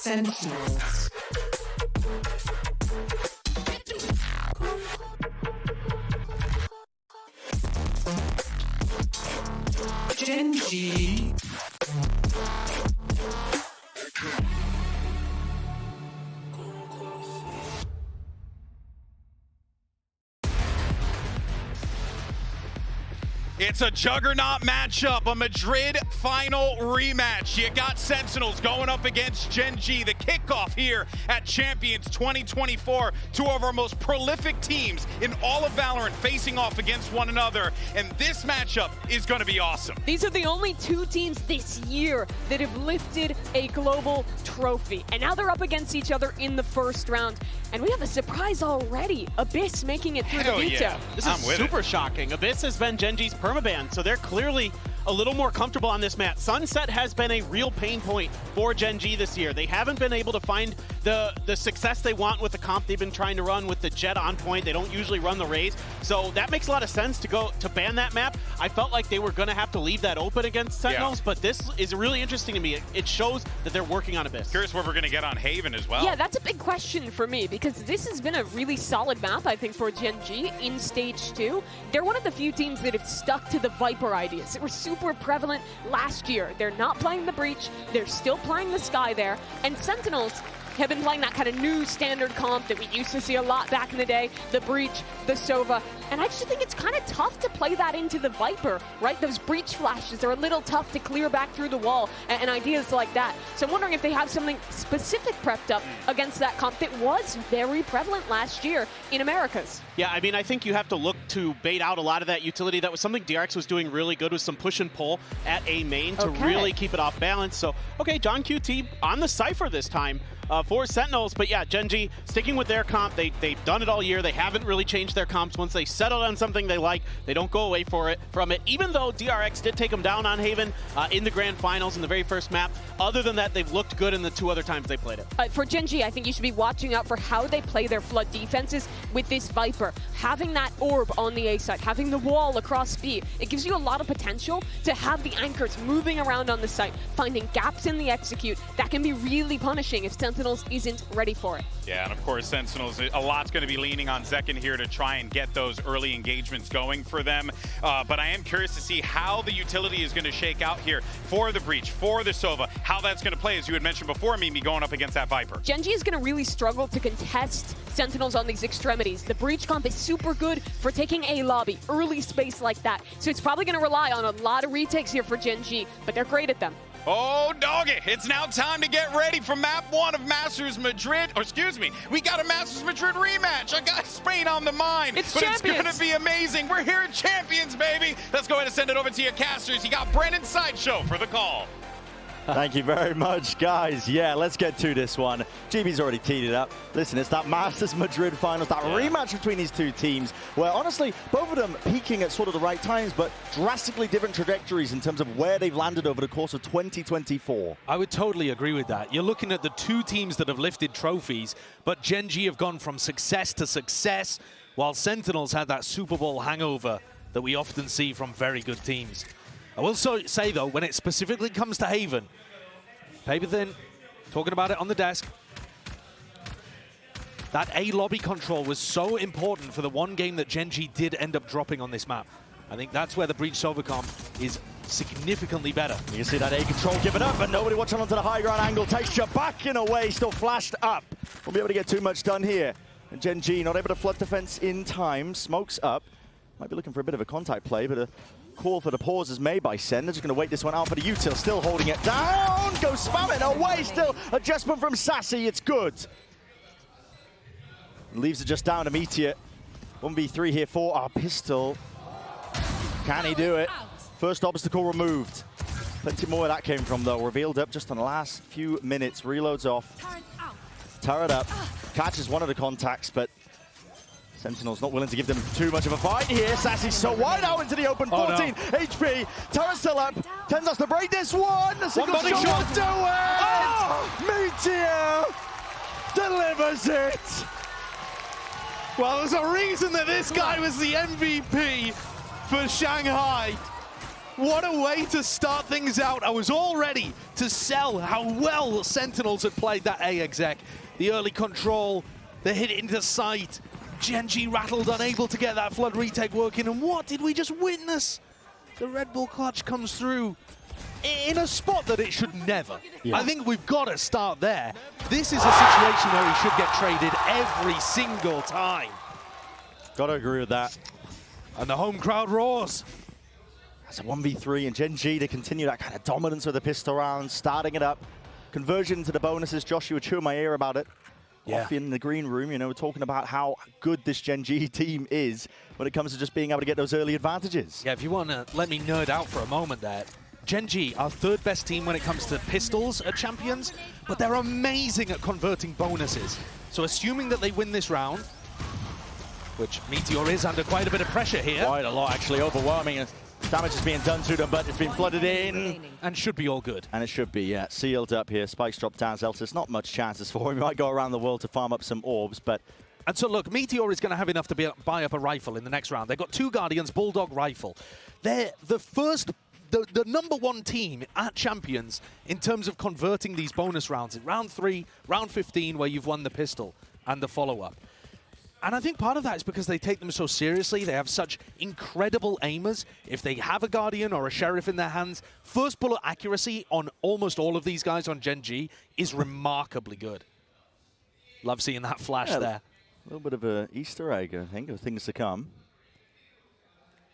Sentinels. Gen.G. It's a juggernaut matchup, a Madrid final rematch. You got Sentinels going up against Gen.G, the kickoff here at Champions 2024. 2 of our most prolific teams in all of Valorant facing off against one another, and this matchup is going to be awesome. These are the only 2 teams this year that have lifted a global trophy, and now they're up against each other in the first round. And we have a surprise already. Abyss making it through the veto. Yeah. This is super shocking. Abyss has been Gen.G's permaban, so they're clearly a little more comfortable on this map. Sunset has been a real pain point for Gen.G this year. They haven't been able to find the success they want with the comp they've been trying to run with the Jet on point. They don't usually run the Raze, so that makes a lot of sense to go to ban that map. I felt like they were going to have to leave that open against Sentinels, but this is really interesting to me. It shows that they're working on Abyss. Curious what we're going to get on Haven as well. Yeah, that's a big question for me, because this has been a really solid map, I think, for Gen.G in Stage 2. They're one of the few teams that have stuck to the Viper ideas that were super prevalent last year. They're not playing the Breach, they're still playing the Sky there, and Sentinels have been playing that kind of new standard comp that we used to see a lot back in the day, the Breach, the Sova, and I actually think it's kind of tough to play that into the Viper, right? Those Breach flashes are a little tough to clear back through the wall, and ideas like that. So I'm wondering if they have something specific prepped up against that comp that was very prevalent last year in Americas. Yeah, I mean, I think you have to look to bait out a lot of that utility. That was something DRX was doing really good with some push and pull at A main to really keep it off balance. So, okay, John QT on the Cypher this time for Sentinels. But yeah, Gen.G sticking with their comp. They've done it all year. They haven't really changed their comps once they settled on something they like. They don't go away from it, even though DRX did take them down on Haven in the grand finals in the very first map. Other than that, they've looked good in the 2 other times they played it. For Gen.G, I think you should be watching out for how they play their flood defenses with this Viper. Having that orb on the A side, having the wall across B, it gives you a lot of potential to have the anchors moving around on the site, finding gaps in the execute. That can be really punishing if Sentinels isn't ready for it. Yeah, and of course, Sentinels, a lot's going to be leaning on Zekken here to try and get those early engagements going for them. But I am curious to see how the utility is going to shake out here for the Breach, for the Sova, how that's going to play, as you had mentioned before, Mimi, going up against that Viper. Gen.G is going to really struggle to contest Sentinels on these extremities. The Breach comp is super good for taking a lobby, early space like that. So it's probably going to rely on a lot of retakes here for Gen.G, but they're great at them. Oh, doggy, it's now time to get ready for map 1 of Masters Madrid. Or excuse me, we got a Masters Madrid rematch. I got Spain on the mind. But it's going to be amazing. We're here at Champions, baby. Let's go ahead and send it over to your casters. You got Brennan Sideshow for the call. Thank you very much, guys. Yeah, let's get to this one. GB's already teed it up. Listen, it's that Masters Madrid finals, that rematch between these two teams, where honestly, both of them peaking at sort of the right times, but drastically different trajectories in terms of where they've landed over the course of 2024. I would totally agree with that. You're looking at the 2 teams that have lifted trophies, but Gen.G have gone from success to success, while Sentinels had that Super Bowl hangover that we often see from very good teams. I will say, though, when it specifically comes to Haven, paper thin, talking about it on the desk, that A lobby control was so important for the one game that Gen.G did end up dropping on this map. I think that's where the Breach Sova comp is significantly better. You can see that A control given up, but nobody watching onto the high ground angle. Texture back in a way, still flashed up. Won't be able to get too much done here. And Gen.G not able to flood defense in time. Smokes up. Might be looking for a bit of a contact play, but a call for the pause is made by SEN. They're just going to wait this one out for the util. Still holding it down. Go spam it away. Still adjustment from Sassy. It's good. Leaves it just down to Meteor. 1v3 here for our pistol. Can he do it? First obstacle removed. Plenty more where that came from, though. Revealed up just on the last few minutes. Reloads off. Turret up. Catches one of the contacts, but Sentinels not willing to give them too much of a fight here. Sassy's so wide out into the open. 14 HP. Turret still up. Tends us to break this one. A single shot. Do it! Meteor delivers it. Well, there's a reason that this guy was the MVP for Shanghai. What a way to start things out. I was all ready to sell how well Sentinels had played that A exec. The early control, the hit into sight. Gen.G rattled, unable to get that flood retake working. And what did we just witness? The Red Bull clutch comes through in a spot that it should never. I think we've got to start there. This is a situation where he should get traded every single time. Got to agree with that. And the home crowd roars. That's a 1v3, and Gen.G to continue that kind of dominance with the pistol round, starting it up. Conversion into the bonuses. Josh, you were chewing my ear about it. Off in the green room, you know, we're talking about how good this Gen.G team is when it comes to just being able to get those early advantages. Yeah, if you want to let me nerd out for a moment there, Gen.G are 3rd best team when it comes to pistols at Champions, but they're amazing at converting bonuses. So assuming that they win this round, which Meteor is under quite a bit of pressure here. Quite a lot, actually, overwhelming. Damage is being done to them, but it's been flooded in. And should be all good. And it should be, yeah. Sealed up here. Spikes dropped down. Zeltis, not much chances for him. He might go around the world to farm up some orbs, but... And so, look, Meteor is going to have enough to buy up a rifle in the next round. They've got 2 Guardians, Bulldog rifle. They're the number 1 team at Champions in terms of converting these bonus rounds. In round 3, round 15, where you've won the pistol and the follow-up. And I think part of that is because they take them so seriously. They have such incredible aimers. If they have a Guardian or a Sheriff in their hands, first bullet accuracy on almost all of these guys on Gen.G is remarkably good. Love seeing that flash there. A little bit of an Easter egg, I think, of things to come.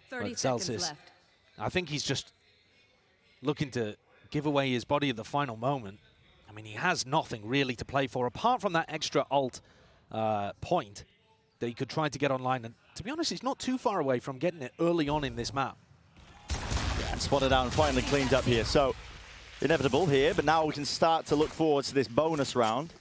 30 seconds left. I think he's just looking to give away his body at the final moment. I mean, he has nothing really to play for, apart from that extra ult point that he could try to get online. And to be honest, he's not too far away from getting it early on in this map. Yeah, and spotted out and finally cleaned up here. So, inevitable here, but now we can start to look forward to this bonus round.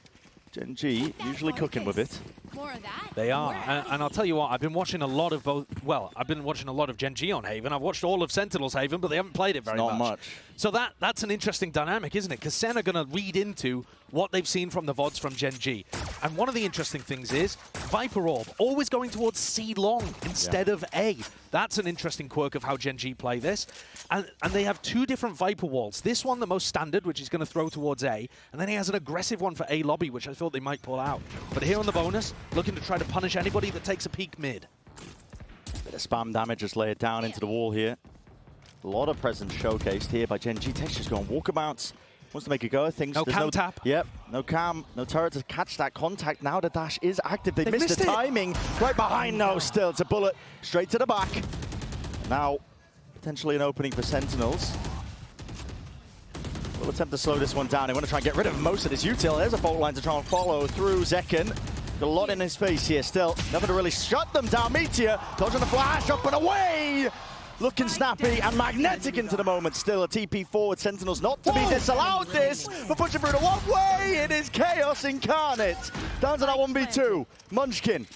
Gen.G usually cooking with it. More of that. They are, and I'll tell you what, I've been watching a lot of both, well, I've been watching a lot of Gen.G on Haven. I've watched all of Sentinels Haven, but they haven't played it very Not much. So that's an interesting dynamic, isn't it? Because SEN are going to read into what they've seen from the VODs from Gen.G. And one of the interesting things is Viper Orb, always going towards C long instead of A. That's an interesting quirk of how Gen.G play this. And they have two different Viper walls. This one, the most standard, which is going to throw towards A. And then he has an aggressive one for A lobby, which I thought they might pull out. But here on the bonus, looking to try to punish anybody that takes a peek mid. Bit of spam damage just laid down into the wall here. A lot of presence showcased here by Gen.G. Texture's going walkabouts. Wants to make a go of things. No cam tap. Yep, no cam, no turret to catch that contact. Now the dash is active. They missed the timing. Right behind now still. It's a bullet straight to the back. Now, potentially an opening for Sentinels. We'll attempt to slow this one down. They want to try and get rid of most of this util. There's a fault line to try and follow through Zekken. Got a lot in his face here still. Nothing to really shut them down. Meteor dodging the flash, up and away! Looking snappy and magnetic into the moment. Still a TP forward. Sentinels not to be disallowed this, but pushing through the one way. It is Chaos Incarnate. Down to that 1v2. Munchkin.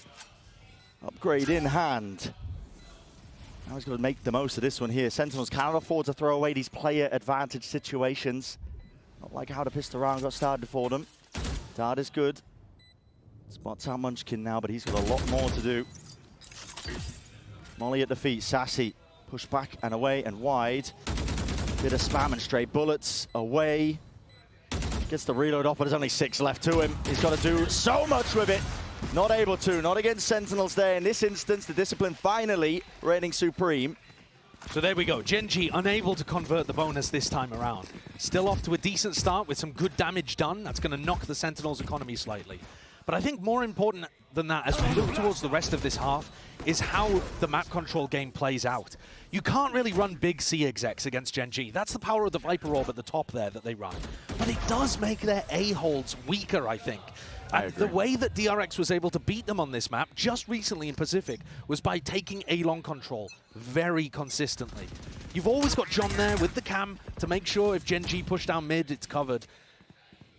Upgrade in hand. Now he's got to make the most of this one here. Sentinels cannot afford to throw away these player advantage situations. Not like how the pistol round got started for them. Dart is good. Spots out Munchkin now, but he's got a lot more to do. Molly at the feet. Sassy. Push back and away and wide. Bit of spam and straight bullets away. Gets the reload off, but there's only 6 left to him. He's got to do so much with it. Not able to, not against Sentinels there. In this instance, the discipline finally reigning supreme. So there we go. Gen.G unable to convert the bonus this time around. Still off to a decent start with some good damage done. That's going to knock the Sentinels' economy slightly. But I think more important than that, as we look towards the rest of this half, is how the map control game plays out. You can't really run big C execs against Gen.G. That's the power of the Viper Orb at the top there that they run. But it does make their A-holds weaker, I think. And the way that DRX was able to beat them on this map just recently in Pacific was by taking A-long control very consistently. You've always got John there with the cam to make sure if Gen.G push down mid, it's covered.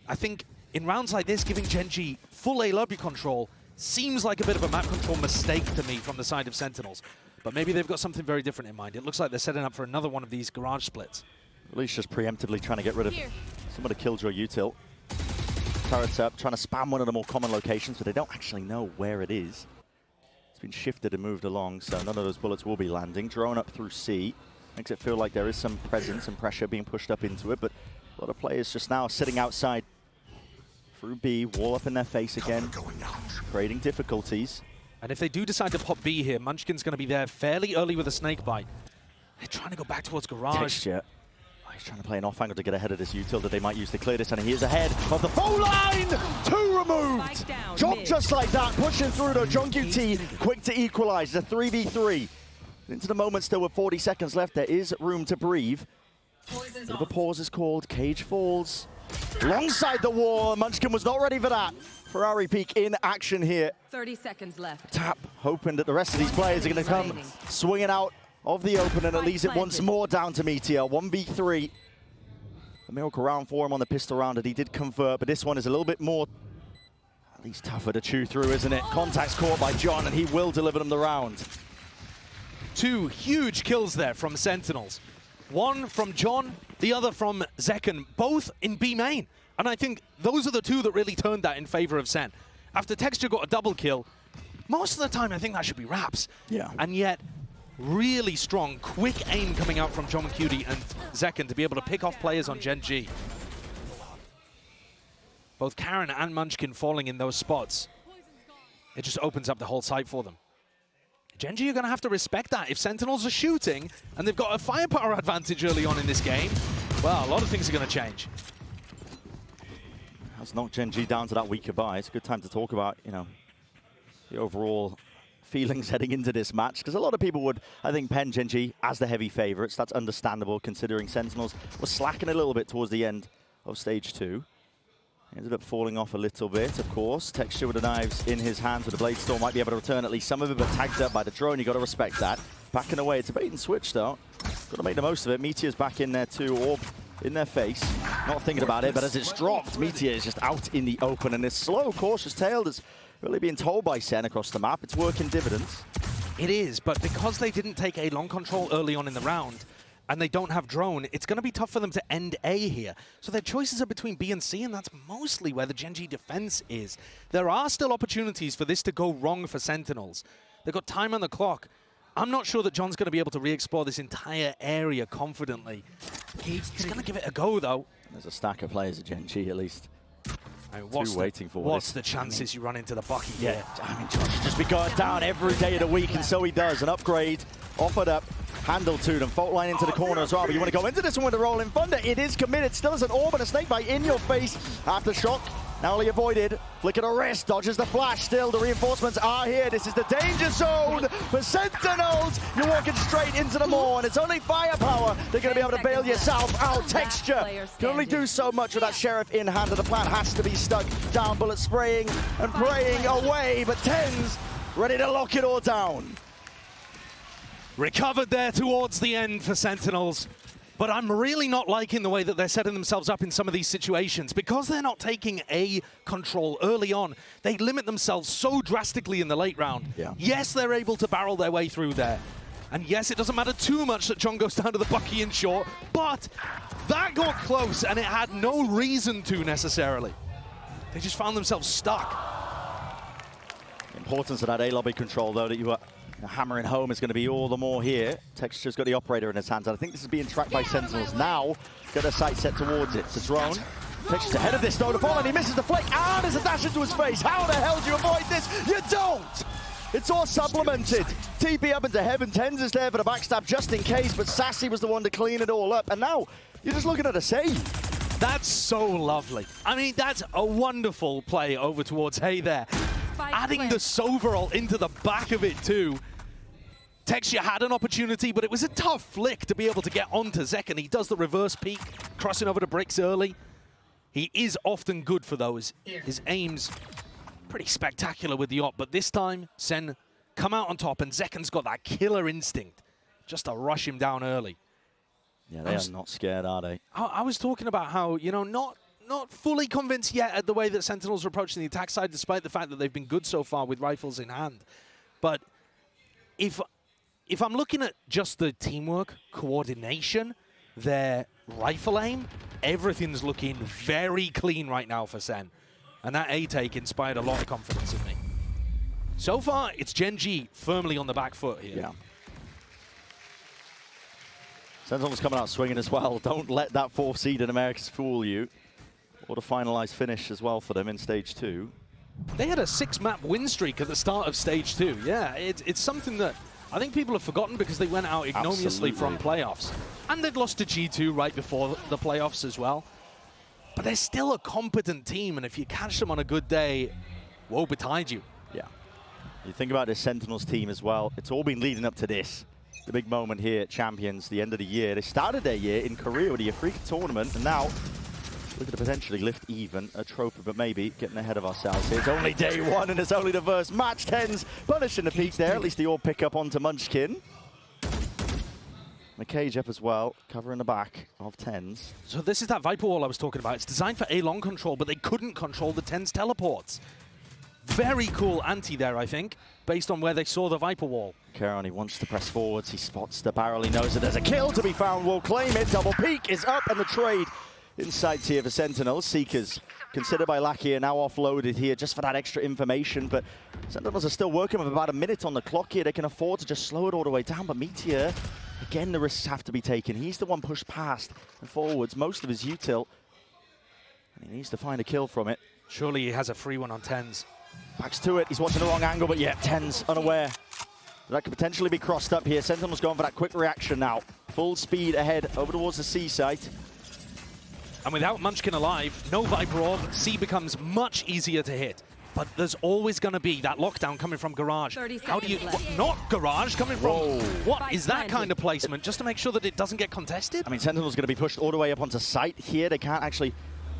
I think in rounds like this, giving Gen.G full A lobby control seems like a bit of a map control mistake to me from the side of Sentinels. But maybe they've got something very different in mind. It looks like they're setting up for another one of these garage splits. At least just preemptively trying to get rid of some of the killjoy util. Turrets up, trying to spam one of the more common locations, but they don't actually know where it is. It's been shifted and moved along, so none of those bullets will be landing. Drone up through C. Makes it feel like there is some presence and pressure being pushed up into it, but a lot of players just now sitting outside through B, wall up in their face again, creating difficulties. And if they do decide to pop B here, Munchkin's going to be there fairly early with a snake bite. They're trying to go back towards garage. Texture. Oh, he's trying to play an off angle to get ahead of this util that they might use to clear this, and he is ahead of the phone line! 2 removed! Job just like that, pushing through though. Jong-QT quick to equalize. It's a 3v3. Into the moment still with 40 seconds left. There is room to breathe. Bit of a pause is called. Cage falls. Alongside the wall. Munchkin was not ready for that. Ferrari Peak in action here. 30 seconds left. Tap, hoping that the rest of these players are going to come swinging out of the open, and it leaves it once more down to Meteor. 1v3. A miracle round for him on the pistol round, and he did convert, but this one is a little bit more, at least tougher to chew through, isn't it? Contact's caught by John, and he will deliver them the round. 2 huge kills there from Sentinels. One from John, the other from Zekken, both in B main. And I think those are the 2 that really turned that in favor of SEN. After Texture got a double kill, most of the time I think that should be Raps. Yeah. And yet, really strong, quick aim coming out from Jong-QT and Zekken to be able to pick off players on Gen.G. Both Karen and Munchkin falling in those spots. It just opens up the whole site for them. Gen.G are going to have to respect that. If Sentinels are shooting and they've got a firepower advantage early on in this game, well, a lot of things are going to change. That's knocked Gen.G down to that weaker buy. It's a good time to talk about, you know, the overall feelings heading into this match, because a lot of people would, I think, pen Gen.G as the heavy favorites. That's understandable considering Sentinels was slacking a little bit towards the end of stage 2. Ended up falling off a little bit, of course. Texture with the knives in his hands with the Blade Storm might be able to return at least some of it, but tagged up by the drone. You got to respect that. Backing away. It's a bait and switch, though. Got to make the most of it. Meteor's back in there, too. Orb in their face. Not thinking about it, but as it's dropped, Meteor is just out in the open. And this slow, cautious tail that's really being told by SEN across the map. It's working dividends. It is, but because they didn't take A long control early on in the round, and they don't have drone, it's going to be tough for them to end A here. So their choices are between B and C, and that's mostly where the Gen.G defense is. There are still opportunities for this to go wrong for Sentinels. They've got time on the clock. I'm not sure that John's going to be able to re-explore this entire area confidently. He's going to give it a go, though. There's a stack of players at Gen.G at least. I mean, waiting for what's the chances you run into the bucket here? I mean, John should just be going down every day of the week, and so he does. An upgrade offered up, handle to them. Fault line into the corner as well, but you want to go into this one with a rolling thunder. It is committed, still as an orb and a snake bite in your face. Aftershock, narrowly avoided. Flick of the wrist, dodges the flash still. The reinforcements are here. This is the danger zone for Sentinels. You're walking straight into the maw, and it's only firepower. They're going to be able to bail yourself out. Texture can only do so much with that Sheriff in hand, and the plan has to be stuck down. Bullets spraying and praying away, but TenZ ready to lock it all down. Recovered there towards the end for Sentinels. But I'm really not liking the way that they're setting themselves up in some of these situations. Because they're not taking A control early on, they limit themselves so drastically in the late round. Yes, they're able to barrel their way through there. And yes, it doesn't matter too much that John goes down to the bucky in short, but that got close and it had no reason to necessarily. They just found themselves stuck. The importance of that A lobby control, though, that you were hammering home is going to be all the more here. Texture's got the operator in his hands, and I think this is being tracked by Sentinels now. Got their sight set towards it. It's a drone. Texture's ahead of this, though, to fall, and he misses the flick. Ah, there's a dash into his face. How the hell do you avoid this? You don't! It's all supplemented. TP up into heaven. TenZ is there for the backstab just in case, but Sassy was the one to clean it all up. And now you're just looking at a save. That's so lovely. I mean, that's a wonderful play over towards Hay there. Adding the Soverall into the back of it too. Texture had an opportunity, but it was a tough flick to be able to get onto Zek, and he does the reverse peek, crossing over the bricks early. He is often good for those. His aim's pretty spectacular with the op, but this time, SEN come out on top, and Zekan's got that killer instinct just to rush him down early. Yeah, they are not scared, are they? I was talking about how, you know, not fully convinced yet at the way that Sentinels are approaching the attack side, despite the fact that they've been good so far with rifles in hand. But if I'm looking at just the teamwork, coordination, their rifle aim, everything's looking very clean right now for SEN. And that A-take inspired a lot of confidence in me. So far, it's Gen.G firmly on the back foot here. Yeah. Sentinels coming out swinging as well. Don't let that 4th seed in Americas fool you. What a finalized finish as well for them in Stage 2. They had a 6-map win streak at the start of Stage 2. Yeah, it's something that I think people have forgotten because they went out ignominiously from playoffs. And they'd lost to G2 right before the playoffs as well. But they're still a competent team, and if you catch them on a good day, woe betide you. Yeah. You think about this Sentinels team as well. It's all been leading up to this. The big moment here at Champions, the end of the year. They started their year in Korea with the Africa tournament, and now looking to potentially lift even a trophy, but maybe getting ahead of ourselves here. It's only day one, and it's only the first match. TenZ punishing the peak there. At least they all pick up onto Munchkin. The cage up as well, covering the back of TenZ. So this is that Viper Wall I was talking about. It's designed for A-long control, but they couldn't control the TenZ teleports. Very cool anti there, I think, based on where they saw the Viper Wall. Karon, he wants to press forwards. He spots the barrel. He knows that there's a kill to be found. Will claim it. Double peak is up, and the trade in sights here for Sentinels. Seekers, considered by Lakia, now offloaded here just for that extra information, but Sentinels are still working with about a minute on the clock here. They can afford to just slow it all the way down, but Meteor, again, the risks have to be taken. He's the one pushed past and forwards most of his util, and he needs to find a kill from it. Surely he has a free one on TenZ. Backs to it. He's watching the wrong angle, but yeah, TenZ unaware. That could potentially be crossed up here. Sentinel's going for that quick reaction now. Full speed ahead over towards the C site. And without Munchkin alive, no Viper Orb, C becomes much easier to hit. But there's always going to be that lockdown coming from Garage. How do you... not Garage, coming from... Whoa. What is that kind of placement? Just to make sure that it doesn't get contested? I mean, Sentinel's going to be pushed all the way up onto site here. They can't actually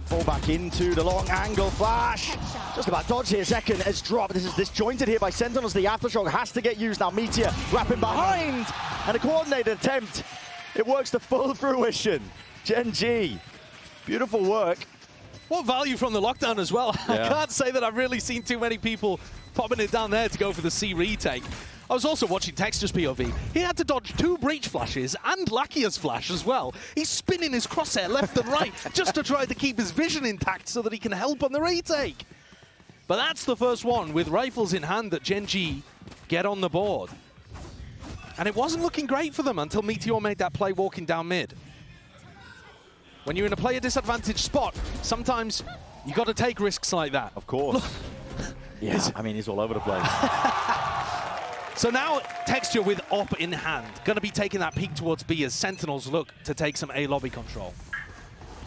fall back into the long angle flash. Just about dodge here. Second has dropped. This is disjointed here by Sentinels. The aftershock has to get used now. Meteor wrapping behind. And a coordinated attempt. It works to full fruition. Gen.G. Beautiful work. What value from the lockdown as well. Yeah. I can't say that I've really seen too many people popping it down there to go for the C retake. I was also watching Texture's POV. He had to dodge 2 breach flashes and Lakia's flash as well. He's spinning his crosshair left and right just to try to keep his vision intact so that he can help on the retake. But that's the first one with rifles in hand that Gen.G get on the board. And it wasn't looking great for them until Meteor made that play walking down mid. When you're in a player disadvantaged spot, sometimes you got to take risks like that. Of course. Yeah, I mean, he's all over the place. So now Texture with Op in hand, going to be taking that peek towards B as Sentinels look to take some A lobby control.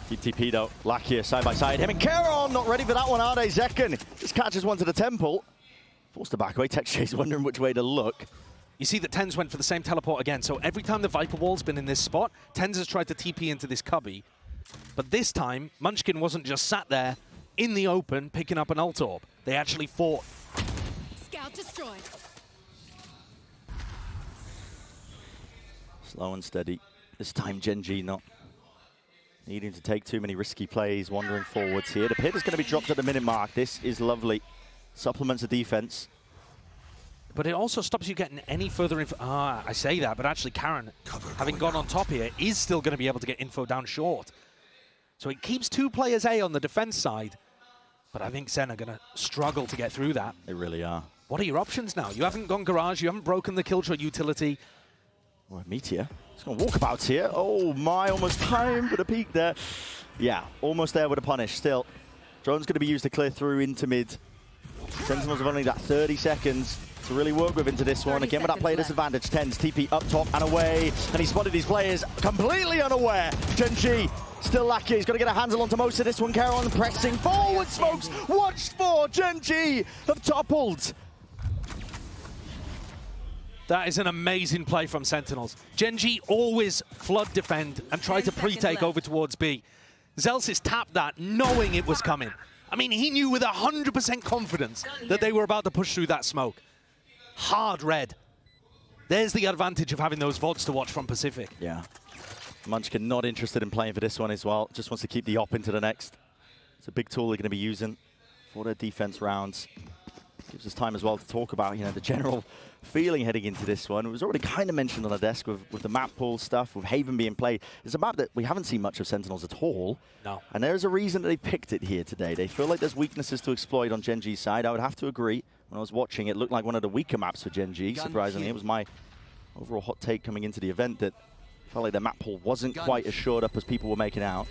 Keep TP'd out. Lakia side by side. Him and Karon not ready for that one, are they? Zekken just catches one to the temple. Forced to back away. Texture's wondering which way to look. You see that TenZ went for the same teleport again. So every time the Viper Wall's been in this spot, TenZ has tried to TP into this cubby. But this time, Munchkin wasn't just sat there in the open picking up an ult orb. They actually fought. Scout destroyed. Slow and steady. This time Gen.G not needing to take too many risky plays, wandering forwards here. The pit is going to be dropped at the minute mark. This is lovely. Supplements the defense. But it also stops you getting any further info. I say that, but actually Karon, having gone on top here, is still going to be able to get info down short. So it keeps 2 players A on the defense side, but I think SEN are going to struggle to get through that. They really are. What are your options now? You haven't gone Garage, you haven't broken the Killjoy utility. Well, Meteor, he's going walkabouts here. Oh my, almost time for the peak there. Yeah, almost there with a punish still. Drone's going to be used to clear through into mid. Sentinels have only got 30 seconds to really work with into this one. Again with that player disadvantage, TenZ TP up top and away. And he spotted these players completely unaware. Gen.G still lucky. He's got to get a handle onto most of this one. Karon pressing forward. Smokes watched for. Gen.G have toppled. That is an amazing play from Sentinels. Gen.G always flood defend and try to pre-take over towards B. Zellsis tapped that knowing it was coming. I mean, he knew with 100% confidence that they were about to push through that smoke. Hard red. There's the advantage of having those VODs to watch from Pacific. Yeah. Munchkin not interested in playing for this one as well. Just wants to keep the op into the next. It's a big tool they're going to be using for their defense rounds. Gives us time as well to talk about, you know, the general feeling heading into this one. It was already kind of mentioned on the desk with the map pool stuff, with Haven being played. It's a map that we haven't seen much of Sentinels at all. No. And there's a reason that they picked it here today. They feel like there's weaknesses to exploit on Gen.G's side. I would have to agree. When I was watching, it looked like one of the weaker maps for Gen.G, surprisingly. It was my overall hot take coming into the event that felt like the map pool wasn't quite as shored up as people were making out.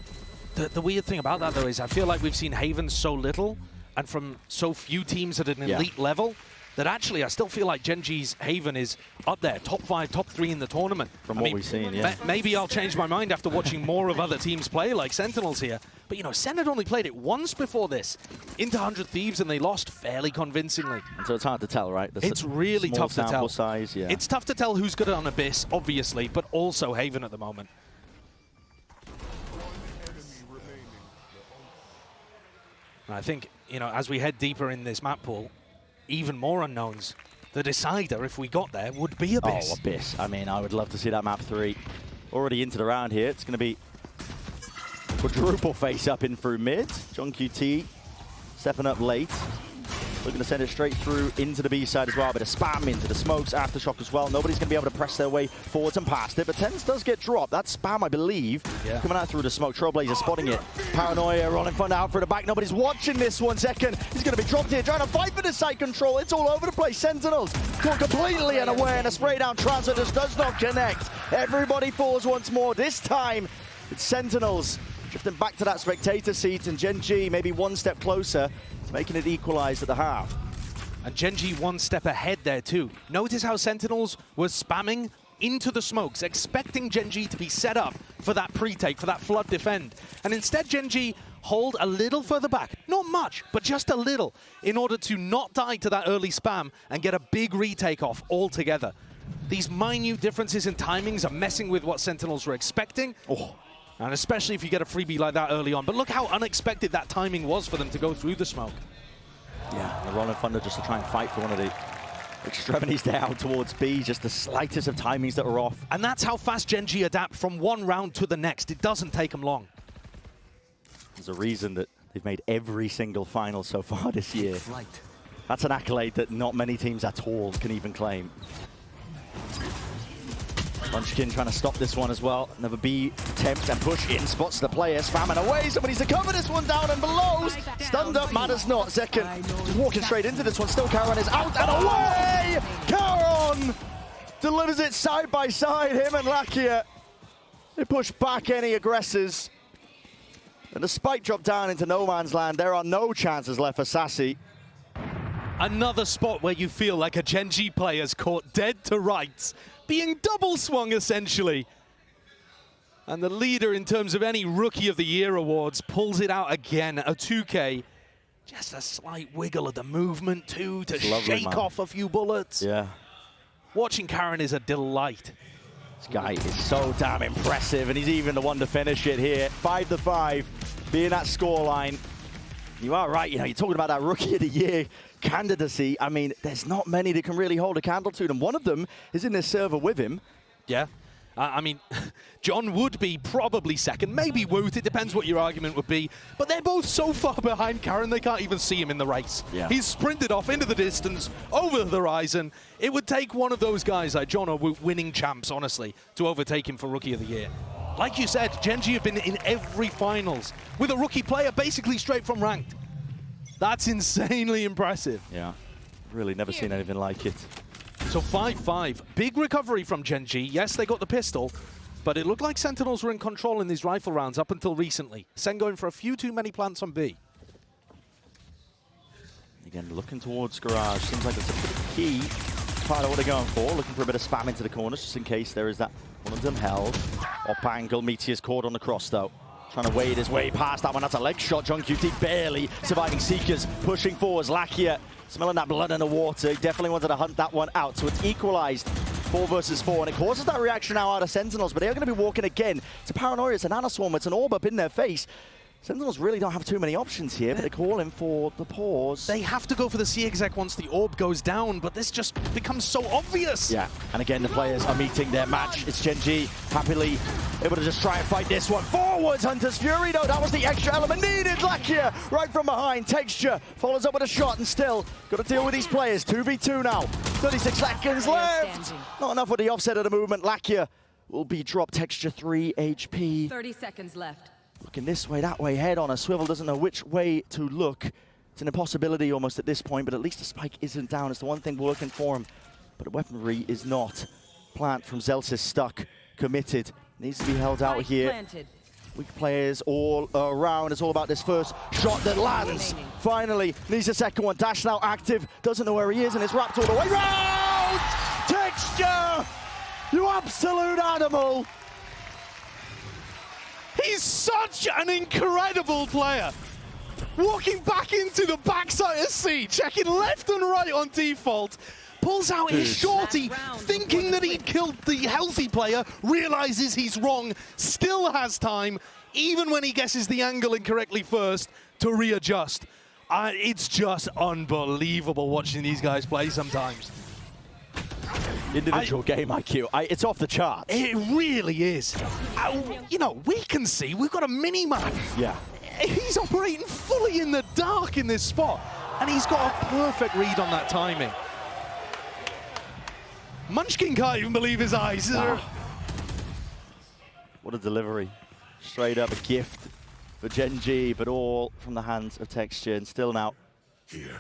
The weird thing about that, though, is I feel like we've seen Haven so little and from so few teams at an elite level that actually I still feel like Gen.G's Haven is up there, top 5, top 3 in the tournament. From what we've seen, yeah. Maybe I'll change my mind after watching more of other teams play, like Sentinels here. But, you know, SEN had only played it once before this, into 100 Thieves, and they lost fairly convincingly. And so it's hard to tell, right? It's really tough to tell. Size, yeah. It's tough to tell who's good on Abyss, obviously, but also Haven at the moment. And I think, you know, as we head deeper in this map pool, even more unknowns. The decider, if we got there, would be Abyss. Oh, Abyss. I mean, I would love to see that map 3. Already into the round here. It's going to be quadruple face up in through mid. John QT stepping up late. Looking to send it straight through into the B side as well. A bit of spam into the smokes, aftershock as well. Nobody's going to be able to press their way forwards and past it. But TenZ does get dropped. That spam, I believe, coming out through the smoke. Trailblazer spotting it. Paranoia rolling front out for the back. Nobody's watching this one. Second, he's going to be dropped here. Trying to fight for the side control. It's all over the place. Sentinels caught completely unaware. And a spray down transfer just does not connect. Everybody falls once more. This time, it's Sentinels drifting back to that spectator seat. And Gen.G maybe one step closer, making it equalized at the half. And Gen.G one step ahead there too. Notice how Sentinels was spamming into the smokes, expecting Gen.G to be set up for that pre-take, for that flood defend. And instead Gen.G hold a little further back, not much, but just a little, in order to not die to that early spam and get a big retake off altogether. These minute differences in timings are messing with what Sentinels were expecting. And especially if you get a freebie like that early on. But look how unexpected that timing was for them to go through the smoke. Yeah, the Rolling Thunder just to try and fight for one of the extremities there out towards B. Just the slightest of timings that were off. And that's how fast Gen.G adapt from one round to the next. It doesn't take them long. There's a reason that They've made every single final so far this year. That's an accolade that not many teams at all can even claim. Munchkin trying to stop this one as well. Another B attempt and push in, spots the player, spamming away. Somebody's to cover this one down and below. Stunned up, matters not. Second, just walking straight into this one. Still Charon is out and away! Charon delivers it side by side, him and Lakia. They push back any aggressors. And the spike drop down into no man's land. There are no chances left for Sassy. Another spot where you feel like a Gen.G player's caught dead to rights, being double swung essentially. And the leader in terms of any Rookie of the Year awards pulls it out again, a 2K. Just a slight wiggle of the movement too to shake off a few bullets. Yeah. Watching Karen is a delight. This guy is so damn impressive, and he's even the one to finish it here. 5-5, being that scoreline. You are right, you're talking about that Rookie of the Year candidacy. I mean, there's not many that can really hold a candle to them. One of them is in this server with him. Yeah. I mean, John would be probably second, maybe Woot, it depends what your argument would be. But they're both so far behind Karen, they can't even see him in the race. Yeah. He's sprinted off into the distance, over the horizon. It would take one of those guys like John or Woot, winning champs, honestly, to overtake him for Rookie of the Year. Like you said, Gen.G have been in every finals with a rookie player basically straight from ranked. That's insanely impressive. Yeah, really never seen anything like it. So 5-5, big recovery from Gen.G. Yes, they got the pistol, but it looked like Sentinels were in control in these rifle rounds up until recently. Sen going for a few too many plants on B. Again, looking towards Garage. Seems like it's a pretty key part of what they're going for. Looking for a bit of spam into the corners, just in case there is that one of them held. Up angle, Meteor's caught on the cross, though. Trying to wade his way past that one. That's a leg shot. JongQT barely surviving Seekers. Pushing forwards. Lakia smelling that blood in the water. Definitely wanted to hunt that one out. So it's equalized 4 versus 4. And it causes that reaction now out of Sentinels. But they're going to be walking again. It's a Paranoia. It's a Nanoswarm. It's an orb up in their face. Sentinels really don't have too many options here, but they're calling for the pause. They have to go for the C-exec once the orb goes down, but this just becomes so obvious. Yeah, and again, the players are meeting their match. It's Gen.G happily able to just try and fight this one. Forwards, Hunter's Fury, though. That was the extra element needed. Lakia right from behind. Texture follows up with a shot, and still got to deal with these players. 2v2 now. 36 seconds left. Not enough with the offset of the movement. Lakia will be dropped. Texture 3 HP. 30 seconds left. Looking this way, that way, head on a swivel, doesn't know which way to look. It's an impossibility almost at this point, but at least the spike isn't down. It's the one thing working for him, but the weaponry is not. Plant from Zelsis stuck, committed. Needs to be held out here. Weak players all around. It's all about this first shot that lands. Finally, needs a second one. Dash now active, doesn't know where he is, and it's wrapped all the way round! Texture! You absolute animal! He's such an incredible player. Walking back into the backside of C, checking left and right on default, pulls out his shorty, thinking that he'd killed the healthy player, realizes he's wrong, still has time, even when he guesses the angle incorrectly first, to readjust. It's just unbelievable watching these guys play sometimes. Individual game IQ, it's off the charts. It really is. You know, we can see, we've got a mini-map. Yeah. He's operating fully in the dark in this spot, and he's got a perfect read on that timing. Munchkin can't even believe his eyes. Wow. What a delivery. Straight up a gift for Gen.G, but all from the hands of Texture. And still now,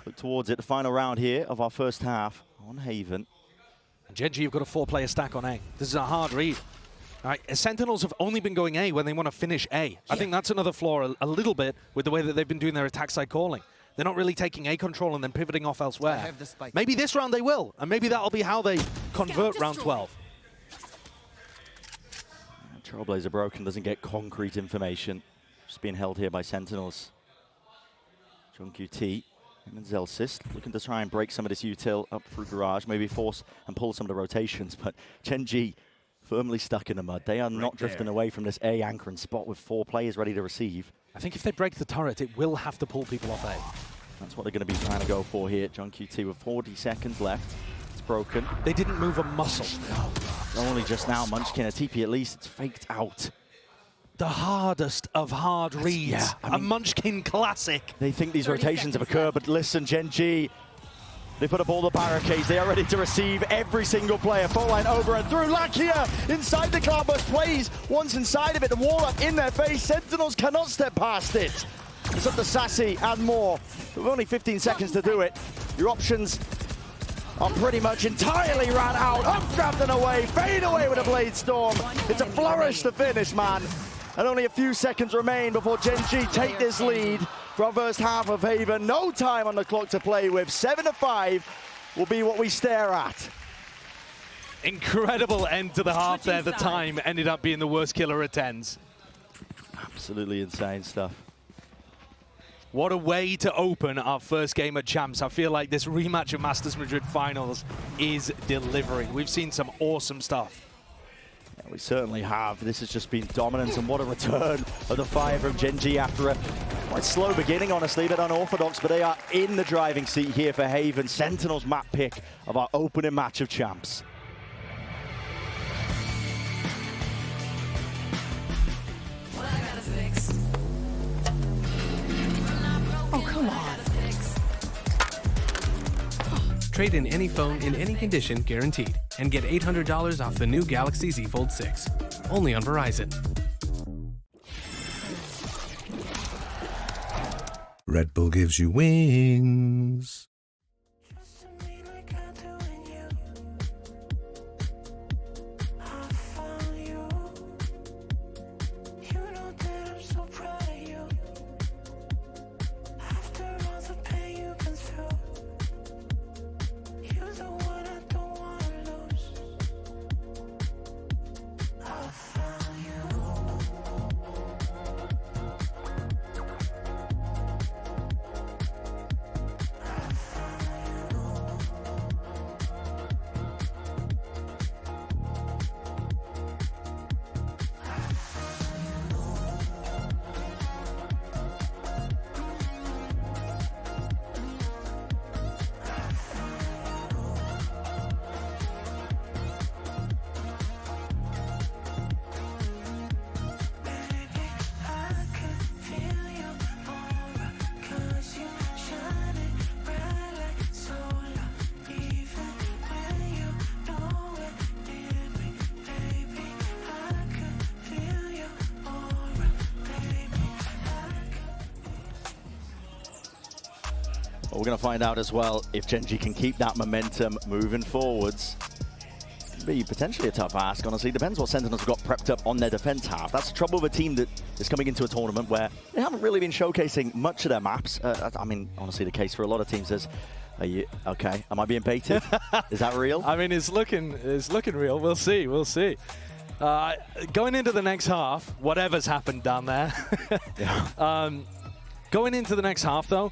look towards it. The final round here of our first half on Haven. Gen.G have got a 4-player stack on A. This is a hard read. All right, Sentinels have only been going A when they want to finish A. Yeah. I think that's another flaw a little bit with the way that they've been doing their attack side calling. They're not really taking A control and then pivoting off elsewhere. Maybe this round they will, and maybe that'll be how they convert round 12. Trailblazer broken, doesn't get concrete information. Just being held here by Sentinels. JongQT and Zelsis looking to try and break some of this util up through Garage, maybe force and pull some of the rotations, but Gen.G firmly stuck in the mud. They are not drifting away from this A anchoring spot with 4 players ready to receive. I think if they break the turret, it will have to pull people off A. That's what they're going to be trying to go for here. JongQT with 40 seconds left. It's broken. They didn't move a muscle. Only just now, Munchkin, a TP at least, it's faked out. The hardest of hard reads. Yeah, I mean, a Munchkin classic. They think these rotations have occurred, but listen, Gen.G, they put up all the barricades. They are ready to receive every single player. Full line over and through. Lakia inside the Cloudburst plays. Once inside of it, the wall up in their face. Sentinels cannot step past it. It's up to Sassy and more. With only 15 seconds to do it. Your options are pretty much entirely ran out. Up, grabbed and away. Fade away with a Blade Storm. It's a flourish to finish, man. And only a few seconds remain before Gen.G take this lead from first half of Haven. No time on the clock to play with. 7-5 will be what we stare at. Incredible end to the half there. The time ended up being the worst killer of 10s. Absolutely insane stuff. What a way to open our first game at Champs. I feel like this rematch of Masters Madrid Finals is delivering. We've seen some awesome stuff. We certainly have. This has just been dominant, and what a return of the fire from Gen.G after a quite slow beginning, honestly, but unorthodox, but they are in the driving seat here for Haven. Sentinels map pick of our opening match of Champs. Oh, come on. Trade in any phone in any condition guaranteed and get $800 off the new Galaxy Z Fold 6. Only on Verizon. Red Bull gives you wings. We're going to find out as well if Gen.G can keep that momentum moving forwards. Be potentially a tough ask, honestly. Depends what Sentinels have got prepped up on their defense half. That's the trouble with a team that is coming into a tournament where they haven't really been showcasing much of their maps. I mean, honestly, the case for a lot of teams is, are you okay? Am I being baited? Is that real? I mean, it's looking real. We'll see. We'll see. Going into the next half, whatever's happened down there. Yeah. Going into the next half, though,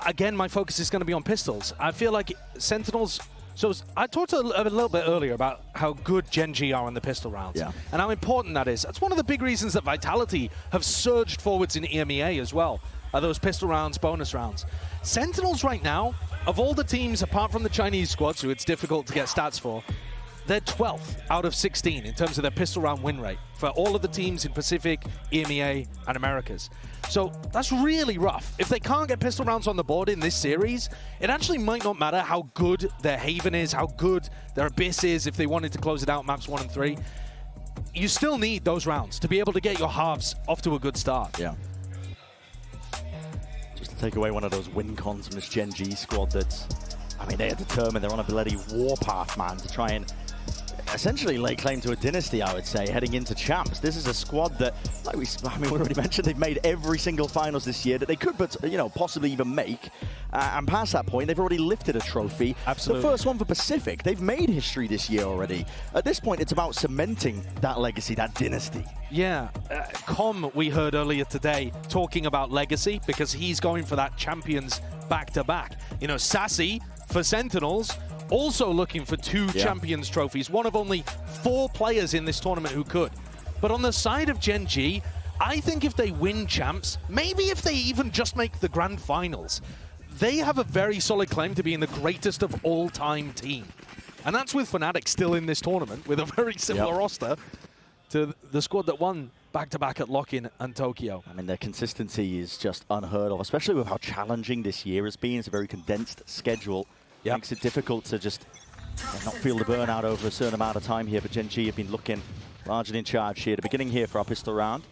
again, my focus is going to be on pistols. I feel like Sentinels... So I talked a little bit earlier about how good Gen.G are in the pistol rounds, and how important that is. That's one of the big reasons that Vitality have surged forwards in EMEA as well, are those pistol rounds, bonus rounds. Sentinels right now, of all the teams apart from the Chinese squads, who it's difficult to get stats for, they're 12th out of 16 in terms of their pistol round win rate for all of the teams in Pacific, EMEA, and Americas. So that's really rough. If they can't get pistol rounds on the board in this series, it actually might not matter how good their Haven is, how good their Abyss is if they wanted to close it out maps 1 and 3. You still need those rounds to be able to get your halves off to a good start. Yeah. Just to take away one of those win cons from this Gen.G squad that's, I mean, they are determined. They're on a bloody warpath, man, to try and essentially lay claim to a dynasty, I would say, heading into Champs. This is a squad that, like we already mentioned, they've made every single finals this year that they could, but possibly even make. And past that point, they've already lifted a trophy. Absolutely. The first one for Pacific. They've made history this year already. At this point, it's about cementing that legacy, that dynasty. Yeah, Com, we heard earlier today, talking about legacy because he's going for that champions back-to-back. You know, Sassy for Sentinels, also looking for 2 Champions trophies, one of only 4 players in this tournament who could. But on the side of Gen.G, I think if they win Champs, maybe if they even just make the Grand Finals, they have a very solid claim to being the greatest of all-time team. And that's with Fnatic still in this tournament with a very similar roster. to the squad that won back-to-back at Lock-In and Tokyo. I mean, their consistency is just unheard of, especially with how challenging this year has been. It's a very condensed schedule. Yep. Makes it difficult to just not feel the burnout over a certain amount of time here, but Gen.G have been looking largely in charge here. The beginning here for our pistol round.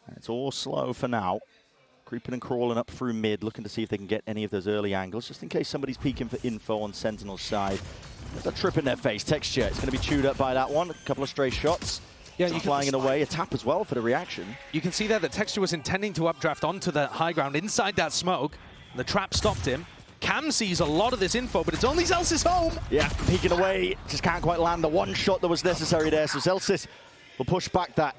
And it's all slow for now. Creeping and crawling up through mid, looking to see if they can get any of those early angles, just in case somebody's peeking for info on Sentinel's side. There's a trip in their face. Texture, it's going to be chewed up by that one. A couple of stray shots. Yeah, you flying it away. A tap as well for the reaction. You can see there that Texture was intending to updraft onto the high ground inside that smoke. The trap stopped him. Cam sees a lot of this info, but it's only Zelsys home. Yeah, peeking away. Just can't quite land the one shot that was necessary there. So Zelsys will push back that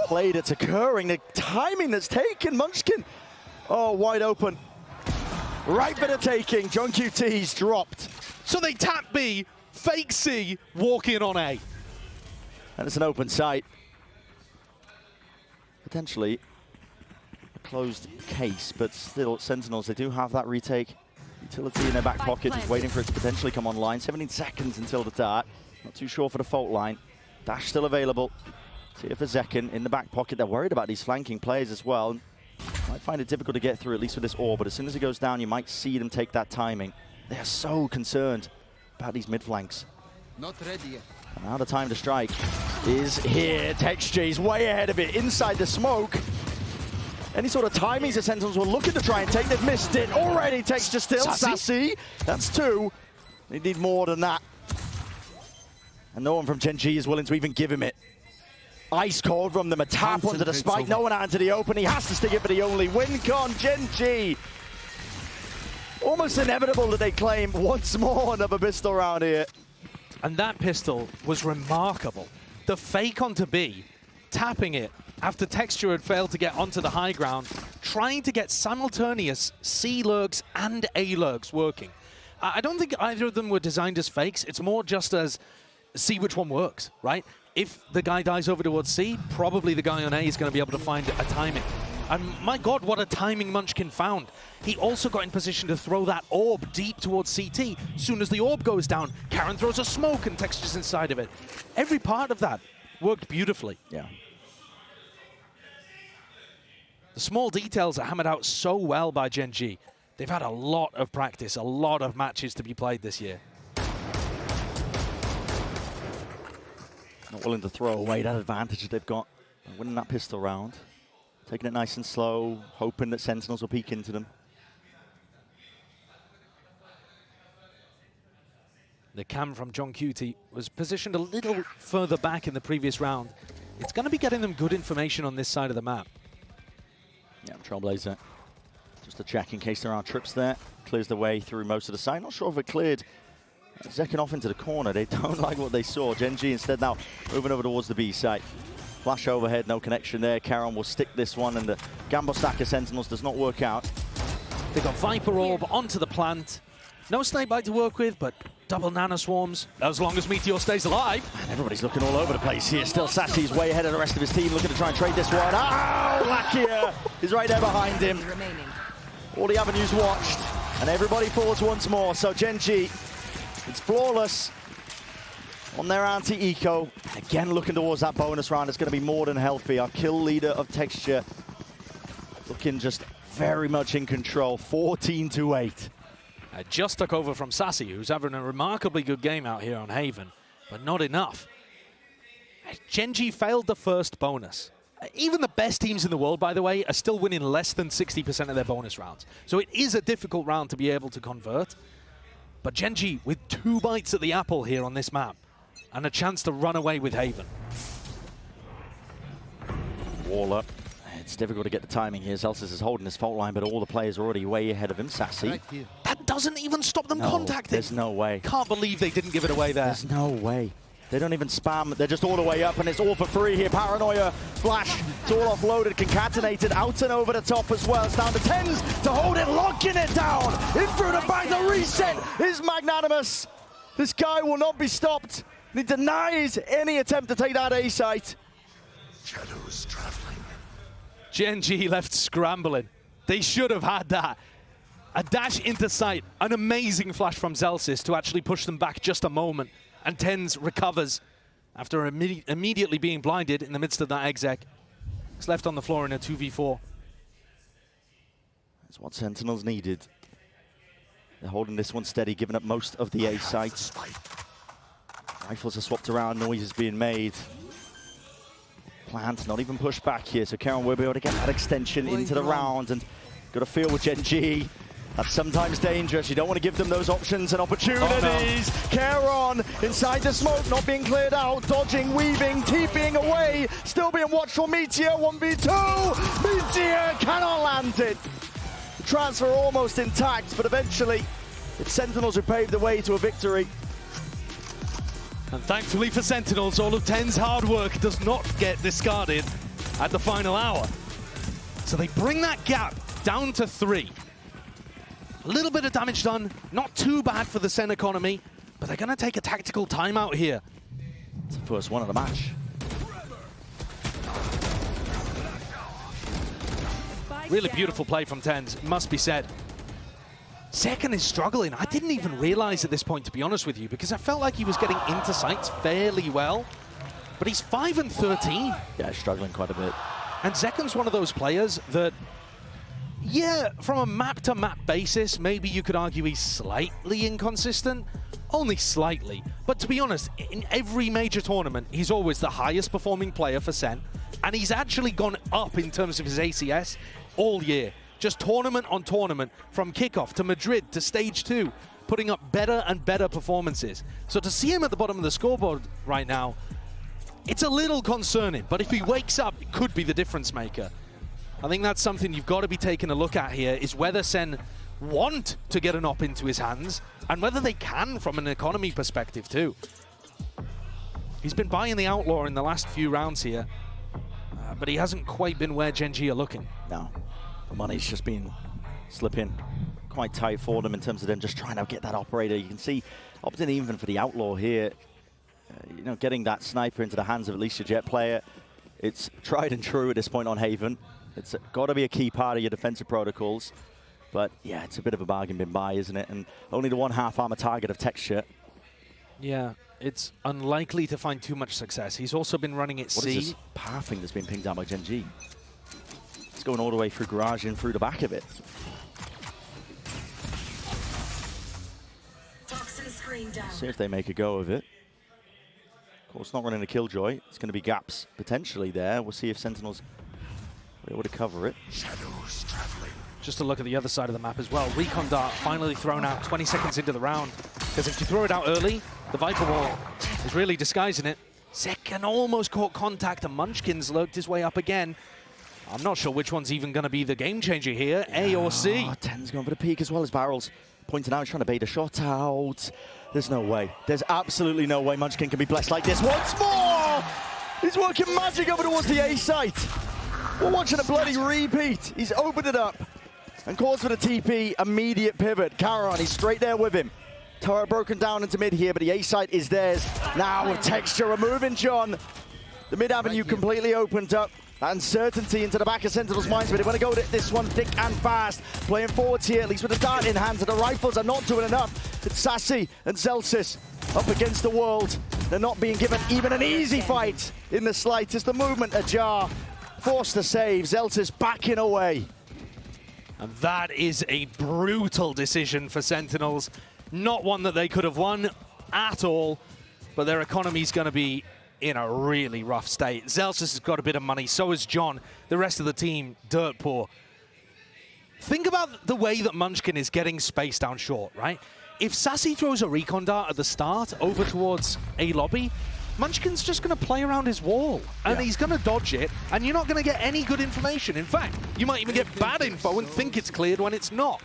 play that's occurring. The timing that's taken. Munchkin, oh, wide open. Right for the taking. John QT's dropped. So they tap B, fake C, walk in on A. And it's an open site. Potentially a closed case, but still Sentinels, they do have that retake utility in their back pocket, just waiting for it to potentially come online. 17 seconds until the dart. Not too sure for the fault line. Dash still available. See if a Zekin in the back pocket. They're worried about these flanking players as well. Might find it difficult to get through, at least with this orb, but as soon as it goes down, you might see them take that timing. They are so concerned about these mid flanks. Not ready yet. And now the time to strike is here. Texture is way ahead of it, inside the smoke. Any sort of timings the Sentinels were looking to try and take, they've missed it. Already Texture still. Sassy. That's two. They need more than that. And no one from Gen.G is willing to even give him it. Ice cold from them, a tap onto the spike, no one out into the open. He has to stick it for the only win con. Gen.G. Almost inevitable that they claim once more another pistol round here. And that pistol was remarkable. The fake onto B, tapping it after Texture had failed to get onto the high ground, trying to get simultaneous C lurks and A lurks working. I don't think either of them were designed as fakes. It's more just as see which one works, right? If the guy dies over towards C, probably the guy on A is going to be able to find a timing. And my God, what a timing Munchkin found. He also got in position to throw that orb deep towards CT. As soon as the orb goes down, Karen throws a smoke and Texture's inside of it. Every part of that worked beautifully. Yeah. The small details are hammered out so well by Gen.G. They've had a lot of practice, a lot of matches to be played this year. Not willing to throw away that advantage that they've got. Winning that pistol round. Taking it nice and slow, hoping that Sentinels will peek into them. The cam from John QT was positioned a little further back in the previous round. It's going to be getting them good information on this side of the map. Yeah, Trailblazer. Just a check in case there are trips there. Clears the way through most of the side. Not sure if it cleared Zekin off into the corner. They don't like what they saw. Gen.G instead now moving over towards the B site. Flash overhead, no connection there. Karen will stick this one, and the gamble stack of Sentinels does not work out. They got Viper Orb onto the plant. No Snakebite to work with, but double Nano Swarms as long as Meteor stays alive. And everybody's looking all over the place here. Still Sassy's way ahead of the rest of his team, looking to try and trade this one. Oh, Lakia is right there behind him. All the avenues watched, and everybody falls once more. So Gen.G, it's flawless on their anti-eco. Again, looking towards that bonus round. It's going to be more than healthy. Our kill leader of Texture looking just very much in control. 14-8. Just took over from Sassy, who's having a remarkably good game out here on Haven, but not enough. Gen.G failed the first bonus. Even the best teams in the world, by the way, are still winning less than 60% of their bonus rounds. So it is a difficult round to be able to convert. But Gen.G with 2 bites at the apple here on this map, and a chance to run away with Haven. Wall up. It's difficult to get the timing here. Zelsys is holding his fault line, but all the players are already way ahead of him. Sassy. That doesn't even stop them contacting. There's no way. Can't believe they didn't give it away there. There's no way. They don't even spam. They're just all the way up, and it's all for free here. Paranoia, Flash, it's all offloaded, concatenated, out and over the top as well. It's down to 10s to hold it, locking it down. In through the back, the reset is magnanimous. This guy will not be stopped. He denies any attempt to take that A site. Shadows traveling. Gen.G left scrambling. They should have had that. A dash into sight, an amazing flash from Zelsys to actually push them back just a moment. And TenZ recovers after immediately being blinded in the midst of that exec. He's left on the floor in a 2v4. That's what Sentinels needed. They're holding this one steady, giving up most of the A sites. Rifles are swapped around, noise is being made. Plant not even pushed back here, so Karen will be able to get that extension into the round, and got a feel with Gen.G. That's sometimes dangerous. You don't want to give them those options and opportunities. Oh, no. Karen inside the smoke, not being cleared out, dodging, weaving, TPing away, still being watched for Meteor. 1v2. Meteor cannot land it. The transfer almost intact, but eventually it's Sentinels who paved the way to a victory. And thankfully for Sentinels, all of TenZ's hard work does not get discarded at the final hour. So they bring that gap down to 3. A little bit of damage done, not too bad for the SEN economy, but they're going to take a tactical timeout here. It's the first one of the match. Really beautiful play from TenZ, must be said. Second is struggling. I didn't even realize at this point, to be honest with you, because I felt like he was getting into sights fairly well. But he's 5 and 13. Yeah, struggling quite a bit. And Zekon's one of those players that, yeah, from a map-to-map basis, maybe you could argue he's slightly inconsistent. Only slightly. But to be honest, in every major tournament, he's always the highest performing player for SEN. And he's actually gone up in terms of his ACS all year. Just tournament on tournament, from kickoff to Madrid to stage 2, putting up better and better performances. So to see him at the bottom of the scoreboard right now, it's a little concerning, but if he wakes up, it could be the difference maker. I think that's something you've got to be taking a look at here, is whether SEN want to get an op into his hands, and whether they can from an economy perspective too. He's been buying the Outlaw in the last few rounds here, but he hasn't quite been where Gen.G are looking. No. The money's just been slipping quite tight for them in terms of them just trying to get that operator. You can see opting even for the Outlaw here. You know, getting that sniper into the hands of at least your jet player. It's tried and true at this point on Haven. It's got to be a key part of your defensive protocols. But yeah, it's a bit of a bargain bin buy, isn't it? And only the 1/2 armor target of texture. Yeah, it's unlikely to find too much success. He's also been running at What C. is this power thing that's been pinged down by Gen.G? It's going all the way through garage and through the back of it. See if they make a go of it. Of course, not running a Killjoy. It's going to be gaps potentially there. We'll see if Sentinels are able to cover it. Just to look at the other side of the map as well. Recon Dart finally thrown out 20 seconds into the round. Because if you throw it out early, the Viper Wall is really disguising it. Zekon almost caught contact, and Munchkin's lurked his way up again. I'm not sure which one's even going to be the game changer here, A or C. Oh, TenZ going for the peak as well as Barrels pointing out, trying to bait a shot out. There's no way. There's absolutely no way Munchkin can be blessed like this once more! He's working magic over towards the A site. We're watching a bloody repeat. He's opened it up and calls for the TP, immediate pivot. Caron, he's straight there with him. Tower broken down into mid here, but the A site is theirs. Now with texture removing John. The mid avenue completely opened up. Uncertainty into the back of Sentinel's minds, but they want to go this one thick and fast. Playing forwards here, at least with the dart in hand, and the rifles are not doing enough. It's Sassy and Zelsis up against the world. They're not being given even an easy fight in the slightest. The movement ajar, forced to save. Zelsis backing away. And that is a brutal decision for Sentinels. Not one that they could have won at all, but their economy's going to be in a really rough state. Zelsis has got a bit of money, so has John. The rest of the team, dirt poor. Think about the way that Munchkin is getting space down short, right? If Sassy throws a recon dart at the start over towards A lobby, Munchkin's just going to play around his wall, and he's going to dodge it, and you're not going to get any good information. In fact, you might even get bad info and think it's cleared when it's not.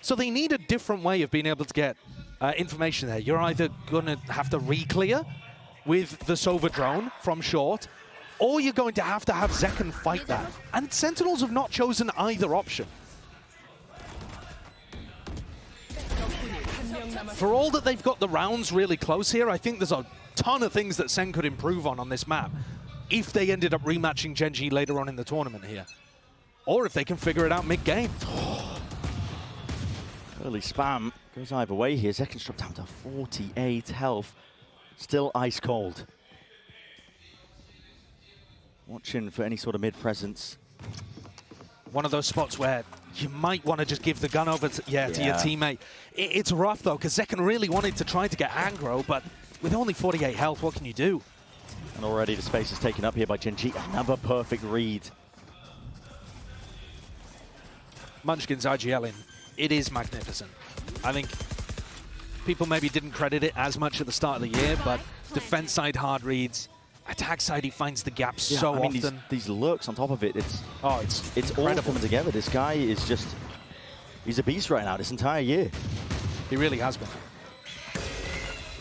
So they need a different way of being able to get information there. You're either going to have to re-clear with the Sova drone from short, or you're going to have Zekon fight that. And Sentinels have not chosen either option. For all that they've got the rounds really close here, I think there's a ton of things that SEN could improve on this map if they ended up rematching Gen.G later on in the tournament here. Or if they can figure it out mid-game. Early spam goes either way here. Zekon's dropped down to 48 health. Still ice cold. Watching for any sort of mid-presence. One of those spots where you might want to just give the gun over to, to your teammate. It's rough, though, because Zekken really wanted to try to get aggro, but with only 48 health, what can you do? And already the space is taken up here by Gen.G. Another perfect read. Munchkin's IGL in, it is magnificent. I think people maybe didn't credit it as much at the start of the year, but defense side hard reads, attack side he finds the gaps so often. These lurks on top of it, it's all coming together. This guy is just, he's a beast right now this entire year. He really has been.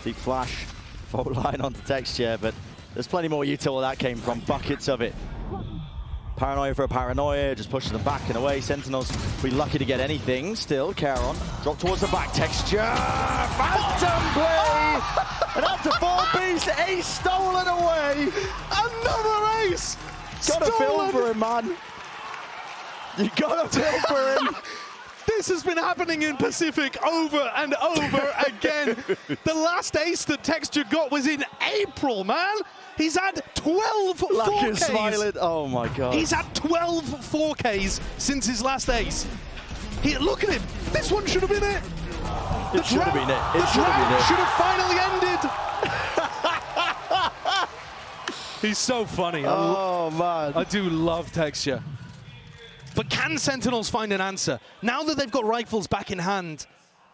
Deep flash, fault line onto Texture, but there's plenty more util where that came from, buckets of it. Paranoia for a Paranoia, just pushes them back and away. Sentinels be lucky to get anything. Still, Charon, drop towards the back. Texture, phantom play! And after 4 beasts, ace stolen away! Another ace! Gotta film for him, man. You gotta film for him. This has been happening in Pacific over and over again. The last ace that Texture got was in April, man. He's had 12 4Ks. Smiling. Oh my God. He's had 12 4Ks since his last ace. Look at him. This one should have been it. It should have been it. The drought should have finally ended. He's so funny. Oh man. I do love Texture. But can Sentinels find an answer? Now that they've got rifles back in hand,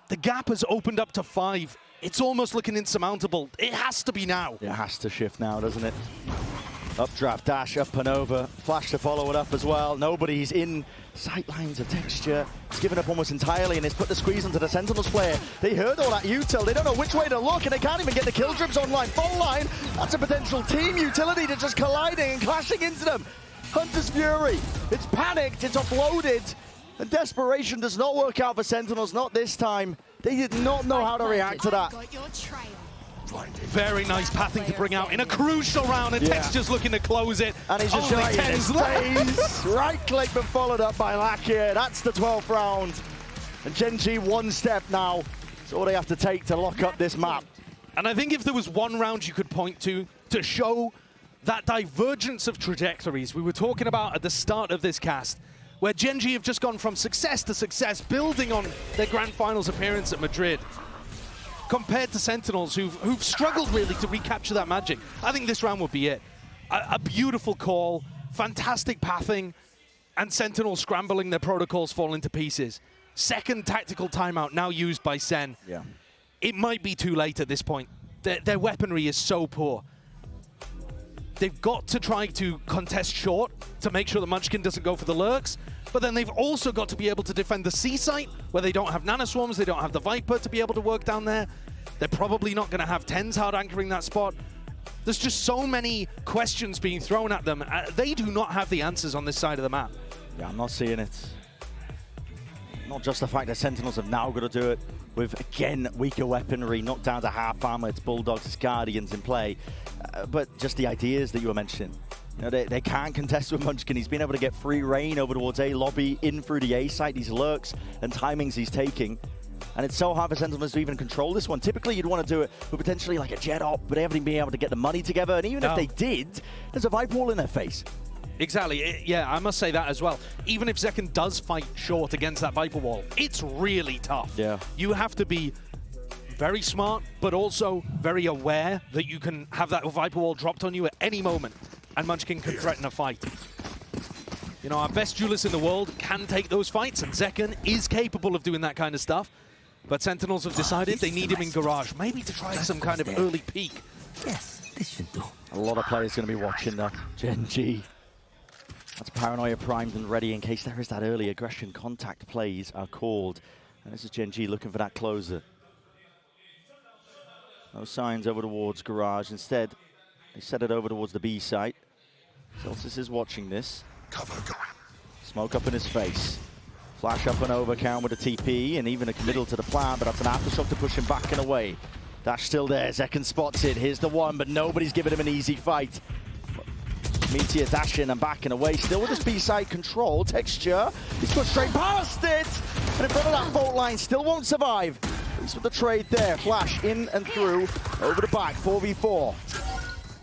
the gap has opened up to 5. It's almost looking insurmountable. It has to be now. It has to shift now, doesn't it? Updraft, dash, up and over. Flash to follow it up as well. Nobody's in sight lines of Texture. It's given up almost entirely and it's put the squeeze onto the Sentinels player. They heard all that util. They don't know which way to look and they can't even get the kill drips online. Full line, that's a potential team utility to just colliding and clashing into them. Hunter's Fury, it's panicked, it's offloaded. And desperation does not work out for Sentinels, not this time. They did not know how to react to that. Very nice pathing to bring out in a crucial round, and Texture's looking to close it. And he's just only right 10s left. Right click, but followed up by Lakia. That's the 12th round. And Gen.G 1 step now. That's all they have to take to lock up this map. And I think if there was one round you could point to show that divergence of trajectories we were talking about at the start of this cast, where Gen.G have just gone from success to success, building on their grand finals appearance at Madrid, compared to Sentinels who've struggled really to recapture that magic. I think this round would be it. A beautiful call, fantastic pathing, and Sentinels scrambling, their protocols falling to pieces. Second tactical timeout now used by Sen. Yeah. It might be too late at this point. Their weaponry is so poor. They've got to try to contest short to make sure that Munchkin doesn't go for the lurks, but then they've also got to be able to defend the C site where they don't have nanoswarms, they don't have the Viper to be able to work down there. They're probably not going to have 10s hard anchoring that spot. There's just so many questions being thrown at them. They do not have the answers on this side of the map. Yeah, I'm not seeing it. Not just the fact that Sentinels have now got to do it with, again, weaker weaponry, knocked down to half armor. It's Bulldogs, it's Guardians in play. But just the ideas that you were mentioning. You know, they can't contest with Munchkin. He's been able to get free reign over towards A lobby, in through the A site, these lurks and timings he's taking. And it's so hard for Sentinels to even control this one. Typically, you'd want to do it with potentially like a jet op, but they haven't been able to get the money together. And even if they did, there's a Viper wall in their face. Exactly. Yeah, I must say that as well. Even if Zekken does fight short against that Viper wall, it's really tough. Yeah. You have to be very smart, but also very aware that you can have that Viper wall dropped on you at any moment, and Munchkin can threaten a fight. You know, our best duelists in the world can take those fights, and Zekken is capable of doing that kind of stuff. But Sentinels have decided they need him in Garage, maybe to try some kind of early peak. Yes, this should do. A lot of players going to be watching though. Gen.G. That's Paranoia primed and ready in case there is that early aggression. Contact plays are called. And this is Gen.G looking for that closer. No signs over towards Garage. Instead, they set it over towards the B site. Celsius is watching this. Smoke up in his face. Flash up and over, Karen with a TP, and even a committal to the plan, but that's an aftershock to push him back and away. Dash still there, Zekken spots it. Here's the one, but nobody's giving him an easy fight. Meteor dashing and backing away, still with his B-side control. Texture, he's put straight past it! And in front of that fault line, still won't survive. least with the trade there. Flash in and through, over the back, 4v4.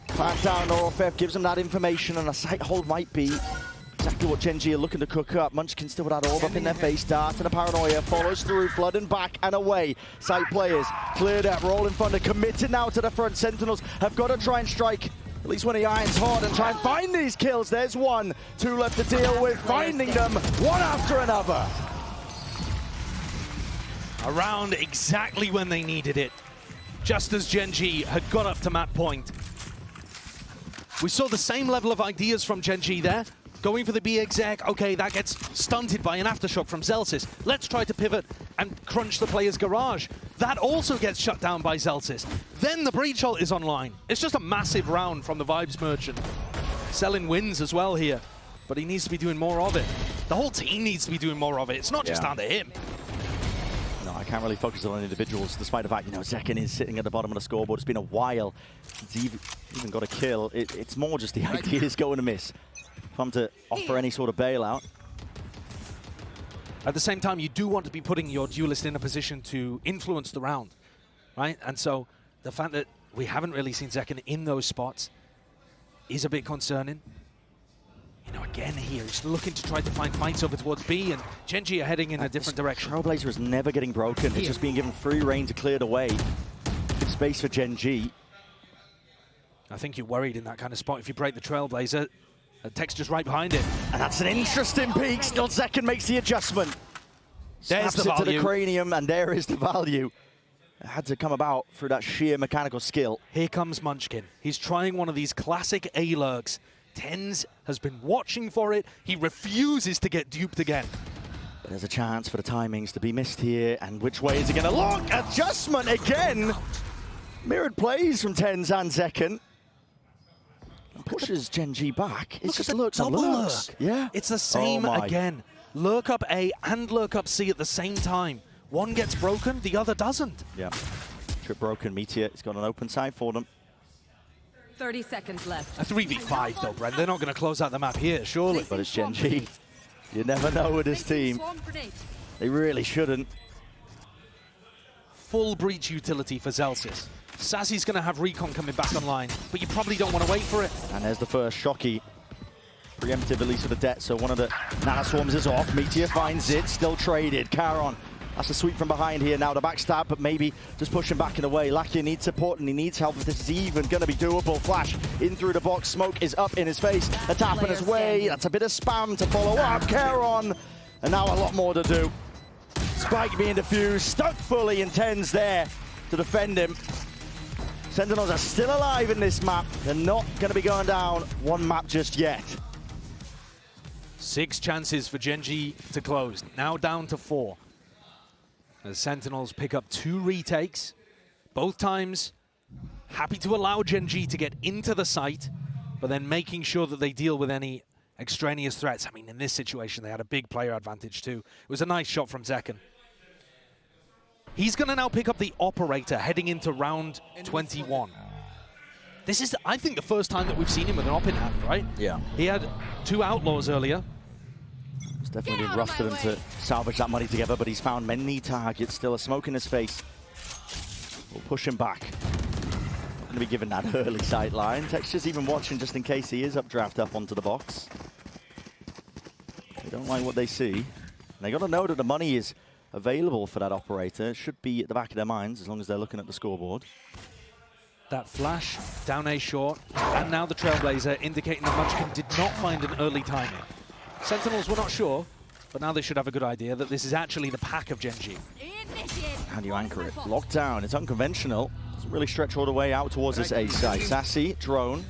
Plant down, Norofef gives them that information, and a sight hold might be exactly what Gen.G are looking to cook up. Munchkin still with that orb up in their face. Dart to the paranoia, follows through, flooding back and away. Sight players cleared up, rolling thunder, committed now to the front. Sentinels have got to try and strike at least when he irons hard and try and find these kills. There's one, two left to deal with, finding them one after another. Around exactly when they needed it, just as Gen.G had got up to map point. We saw the same level of ideas from Gen.G there. Going for the B exec, okay, that gets stunted by an aftershock from Zelsis. Let's try to pivot and crunch the player's garage. That also gets shut down by Zelsis. Then the breach ult is online. It's just a massive round from the Vibes Merchant. Selin wins as well here, but he needs to be doing more of it. The whole team needs to be doing more of it. It's not just down to him. No, I can't really focus on individuals, despite the fact, you know, Zekken is sitting at the bottom of the scoreboard. It's been a while since he's even got a kill. It's more just the ideas going to miss. Come to offer any sort of bailout. At the same time, you do want to be putting your duelist in a position to influence the round, right? And so the fact that we haven't really seen Zekken in those spots is a bit concerning. You know, again here, he's looking to try to find fights over towards B, and Gen.G are heading in a different direction. Trailblazer is never getting broken. It's just being given free reign to clear it away. Good space for Gen.G. I think you're worried in that kind of spot if you break the Trailblazer. The texture's right behind it. And that's an interesting peek. Still Zekken makes the adjustment. There's the value. To the value. cranium, and there is the value. It had to come about through that sheer mechanical skill. Here comes Munchkin. He's trying one of these classic A-lurks. Tens has been watching for it. He refuses to get duped again. But there's a chance for the timings to be missed here. And which way is he going to look? Adjustment again. Mirrored plays from Tens and Zekken. Pushes Gen.G back. It's just lurks and lurks. Yeah. It's the same again. Lurk up A and lurk up C at the same time. One gets broken, the other doesn't. Yeah. Trip broken. Meteor. It's got an open side for them. 30 seconds left. A 3v5 though, Brent. They're not going to close out the map here, surely. But it's Gen.G. You never know with this team. They really shouldn't. Full breach utility for Zelsis. Sassy's going to have Recon coming back online, but you probably don't want to wait for it. And there's the first Shocky. Preemptive, at least with the debt, so one of the Nana Swarms is off. Meteor finds it, still traded. Charon, that's a sweep from behind here now. The backstab, but maybe just pushing back in the way. Lakia needs support and he needs help if this is even going to be doable. Flash in through the box. Smoke is up in his face. A tap in his way. That's a bit of spam to follow up. Charon, and now a lot more to do. Spike being defused, stuck fully in Tens there to defend him. Sentinels are still alive in this map. They're not going to be going down one map just yet. 6 chances for Gen.G to close. Now down to 4. The Sentinels pick up 2 retakes. Both times happy to allow Gen.G to get into the site, but then making sure that they deal with any extraneous threats. I mean, in this situation, they had a big player advantage too. It was a nice shot from Zekken. He's going to now pick up the Operator heading into round 21. This is, I think, the first time that we've seen him with an op in hand, right? Yeah. He had 2 Outlaws earlier. It's definitely been rough for them to salvage that money together, but he's found many targets. Still a smoke in his face. We'll push him back. Going to be given that early sight line. Texture's even watching just in case he is updraft up onto the box. They don't like what they see. And they got to know that the money is available for that Operator. It should be at the back of their minds as long as they're looking at the scoreboard. That flash, down A short, and now the Trailblazer indicating that Munchkin did not find an early timing. Sentinels were not sure, but now they should have a good idea that this is actually the pack of Gen.G. How do you anchor it? Locked down, it's unconventional. Doesn't really stretch all the way out towards this A side. Sassy, drone,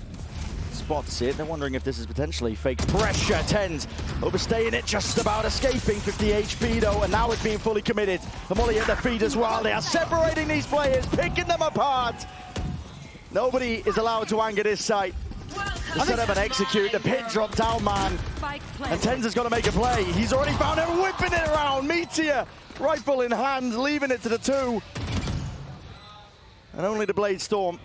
spots it. They're wondering if this is potentially fake pressure. Tens overstaying it, just about escaping. 50 HP though, and now it's being fully committed. The Molly at their feet as well. They are separating these players, picking them apart. Nobody is allowed to anger this site. To set up and execute, the pit drop down, man. And Tens has got to make a play. He's already found it, whipping it around. Meteor, rifle in hand, leaving it to the 2. And only the Blade Storm.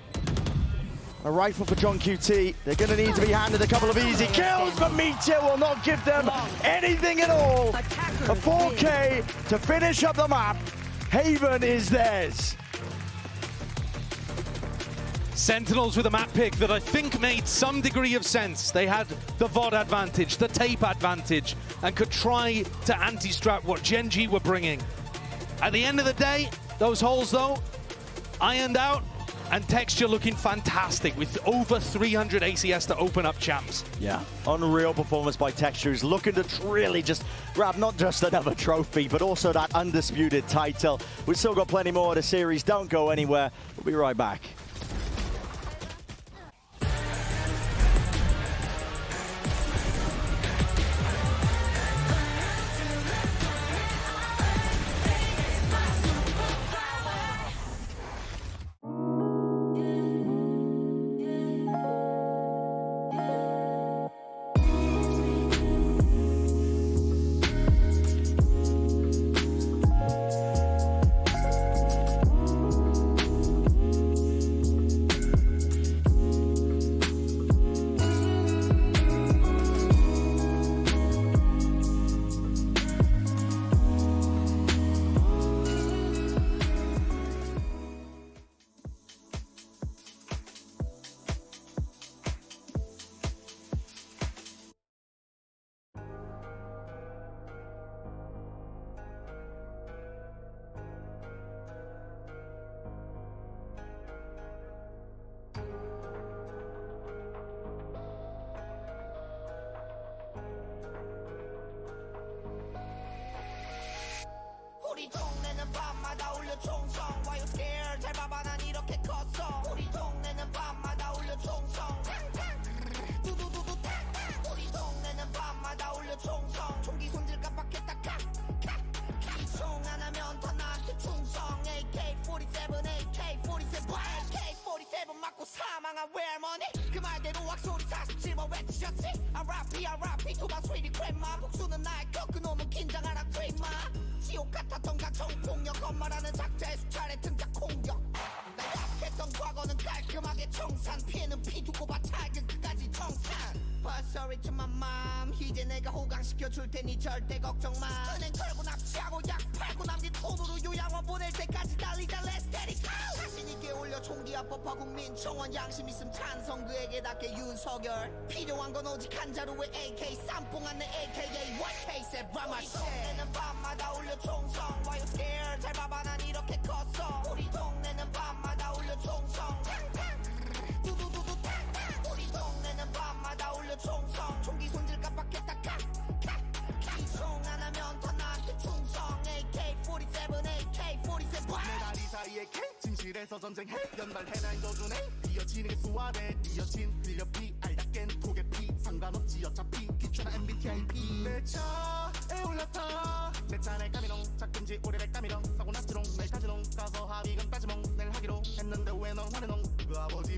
A rifle for John QT. They're going to need to be handed a couple of easy kills, but Meteor will not give them anything at all. A 4K to finish up the map. Haven is theirs. Sentinels with a map pick that I think made some degree of sense. They had the VOD advantage, the tape advantage, and could try to anti-strap what Gen.G were bringing. At the end of the day, those holes, though, ironed out, and Texture looking fantastic with over 300 ACS to open up champs. Yeah, unreal performance by Texture, who's looking to really just grab not just another trophy, but also that undisputed title. We've still got plenty more of the series. Don't go anywhere. We'll be right back. 우리 동네는 밤마다 울려 총성 Why you scared 잘 봐봐 난 이렇게 컸어 우리 동네는 밤마다 울려 총성 두두두두 우리 동네는 밤마다 울려 총성 총기 손질 깜빡했다 총 하나면 다 나한테 충성 AK-47 AK-47 AK-47 맞고 사망한 외할머니 그 말대로 악소리 47번 외치셨지 RIP 도박 스웨디 크랩마 복수는 나의 것 그놈은 긴장하라 트레이마 지옥 같았던 가청 폭력 엄마라는 작자의 수차례 등장 공격 나 약했던 과거는 깔끔하게 청산 피해는 피 두고 봐 찰근 끝까지 청산 But sorry to my mom 이제 내가 호강시켜 줄 테니 절대 걱정 마 은행 털고 납치하고 약 팔고 남긴 돈으로 요양원 보낼 때까지 달리자 Let's get it go 자신 있게 올려 총기 합법화 국민청원 양심 있음 찬성 그에게 닿게 윤석열 필요한 건 오직 한 자루의 AK 쌈뽕한 내 AKA White Case 라마 우리 동네는 밤마다 울려 총성 Why you scared 잘 봐봐 난 이렇게 컸어 우리 동네는 밤마다 울려 총성 두두두두 우리 동네는 밤마다 울려 총성 총기 손질 깜빡했다 총 하나면 다 나한테 충성 AK-47 AK-47 내 다리 사이에 K 진실에서 전쟁해 연발해 날 도주네 뛰어치는 게 수월해 뛰어친 흘려 피 알답겐 독에 피 상관없지 어차피 기초나 MBTI P 내 차에 올라타 내 차내 까미롱 작든지 오래될 까미롱 사고 났지롱 날 타지롱 가서 합의금 따지몽 내일 하기로 했는데 왜 넌 화내농 그 아버지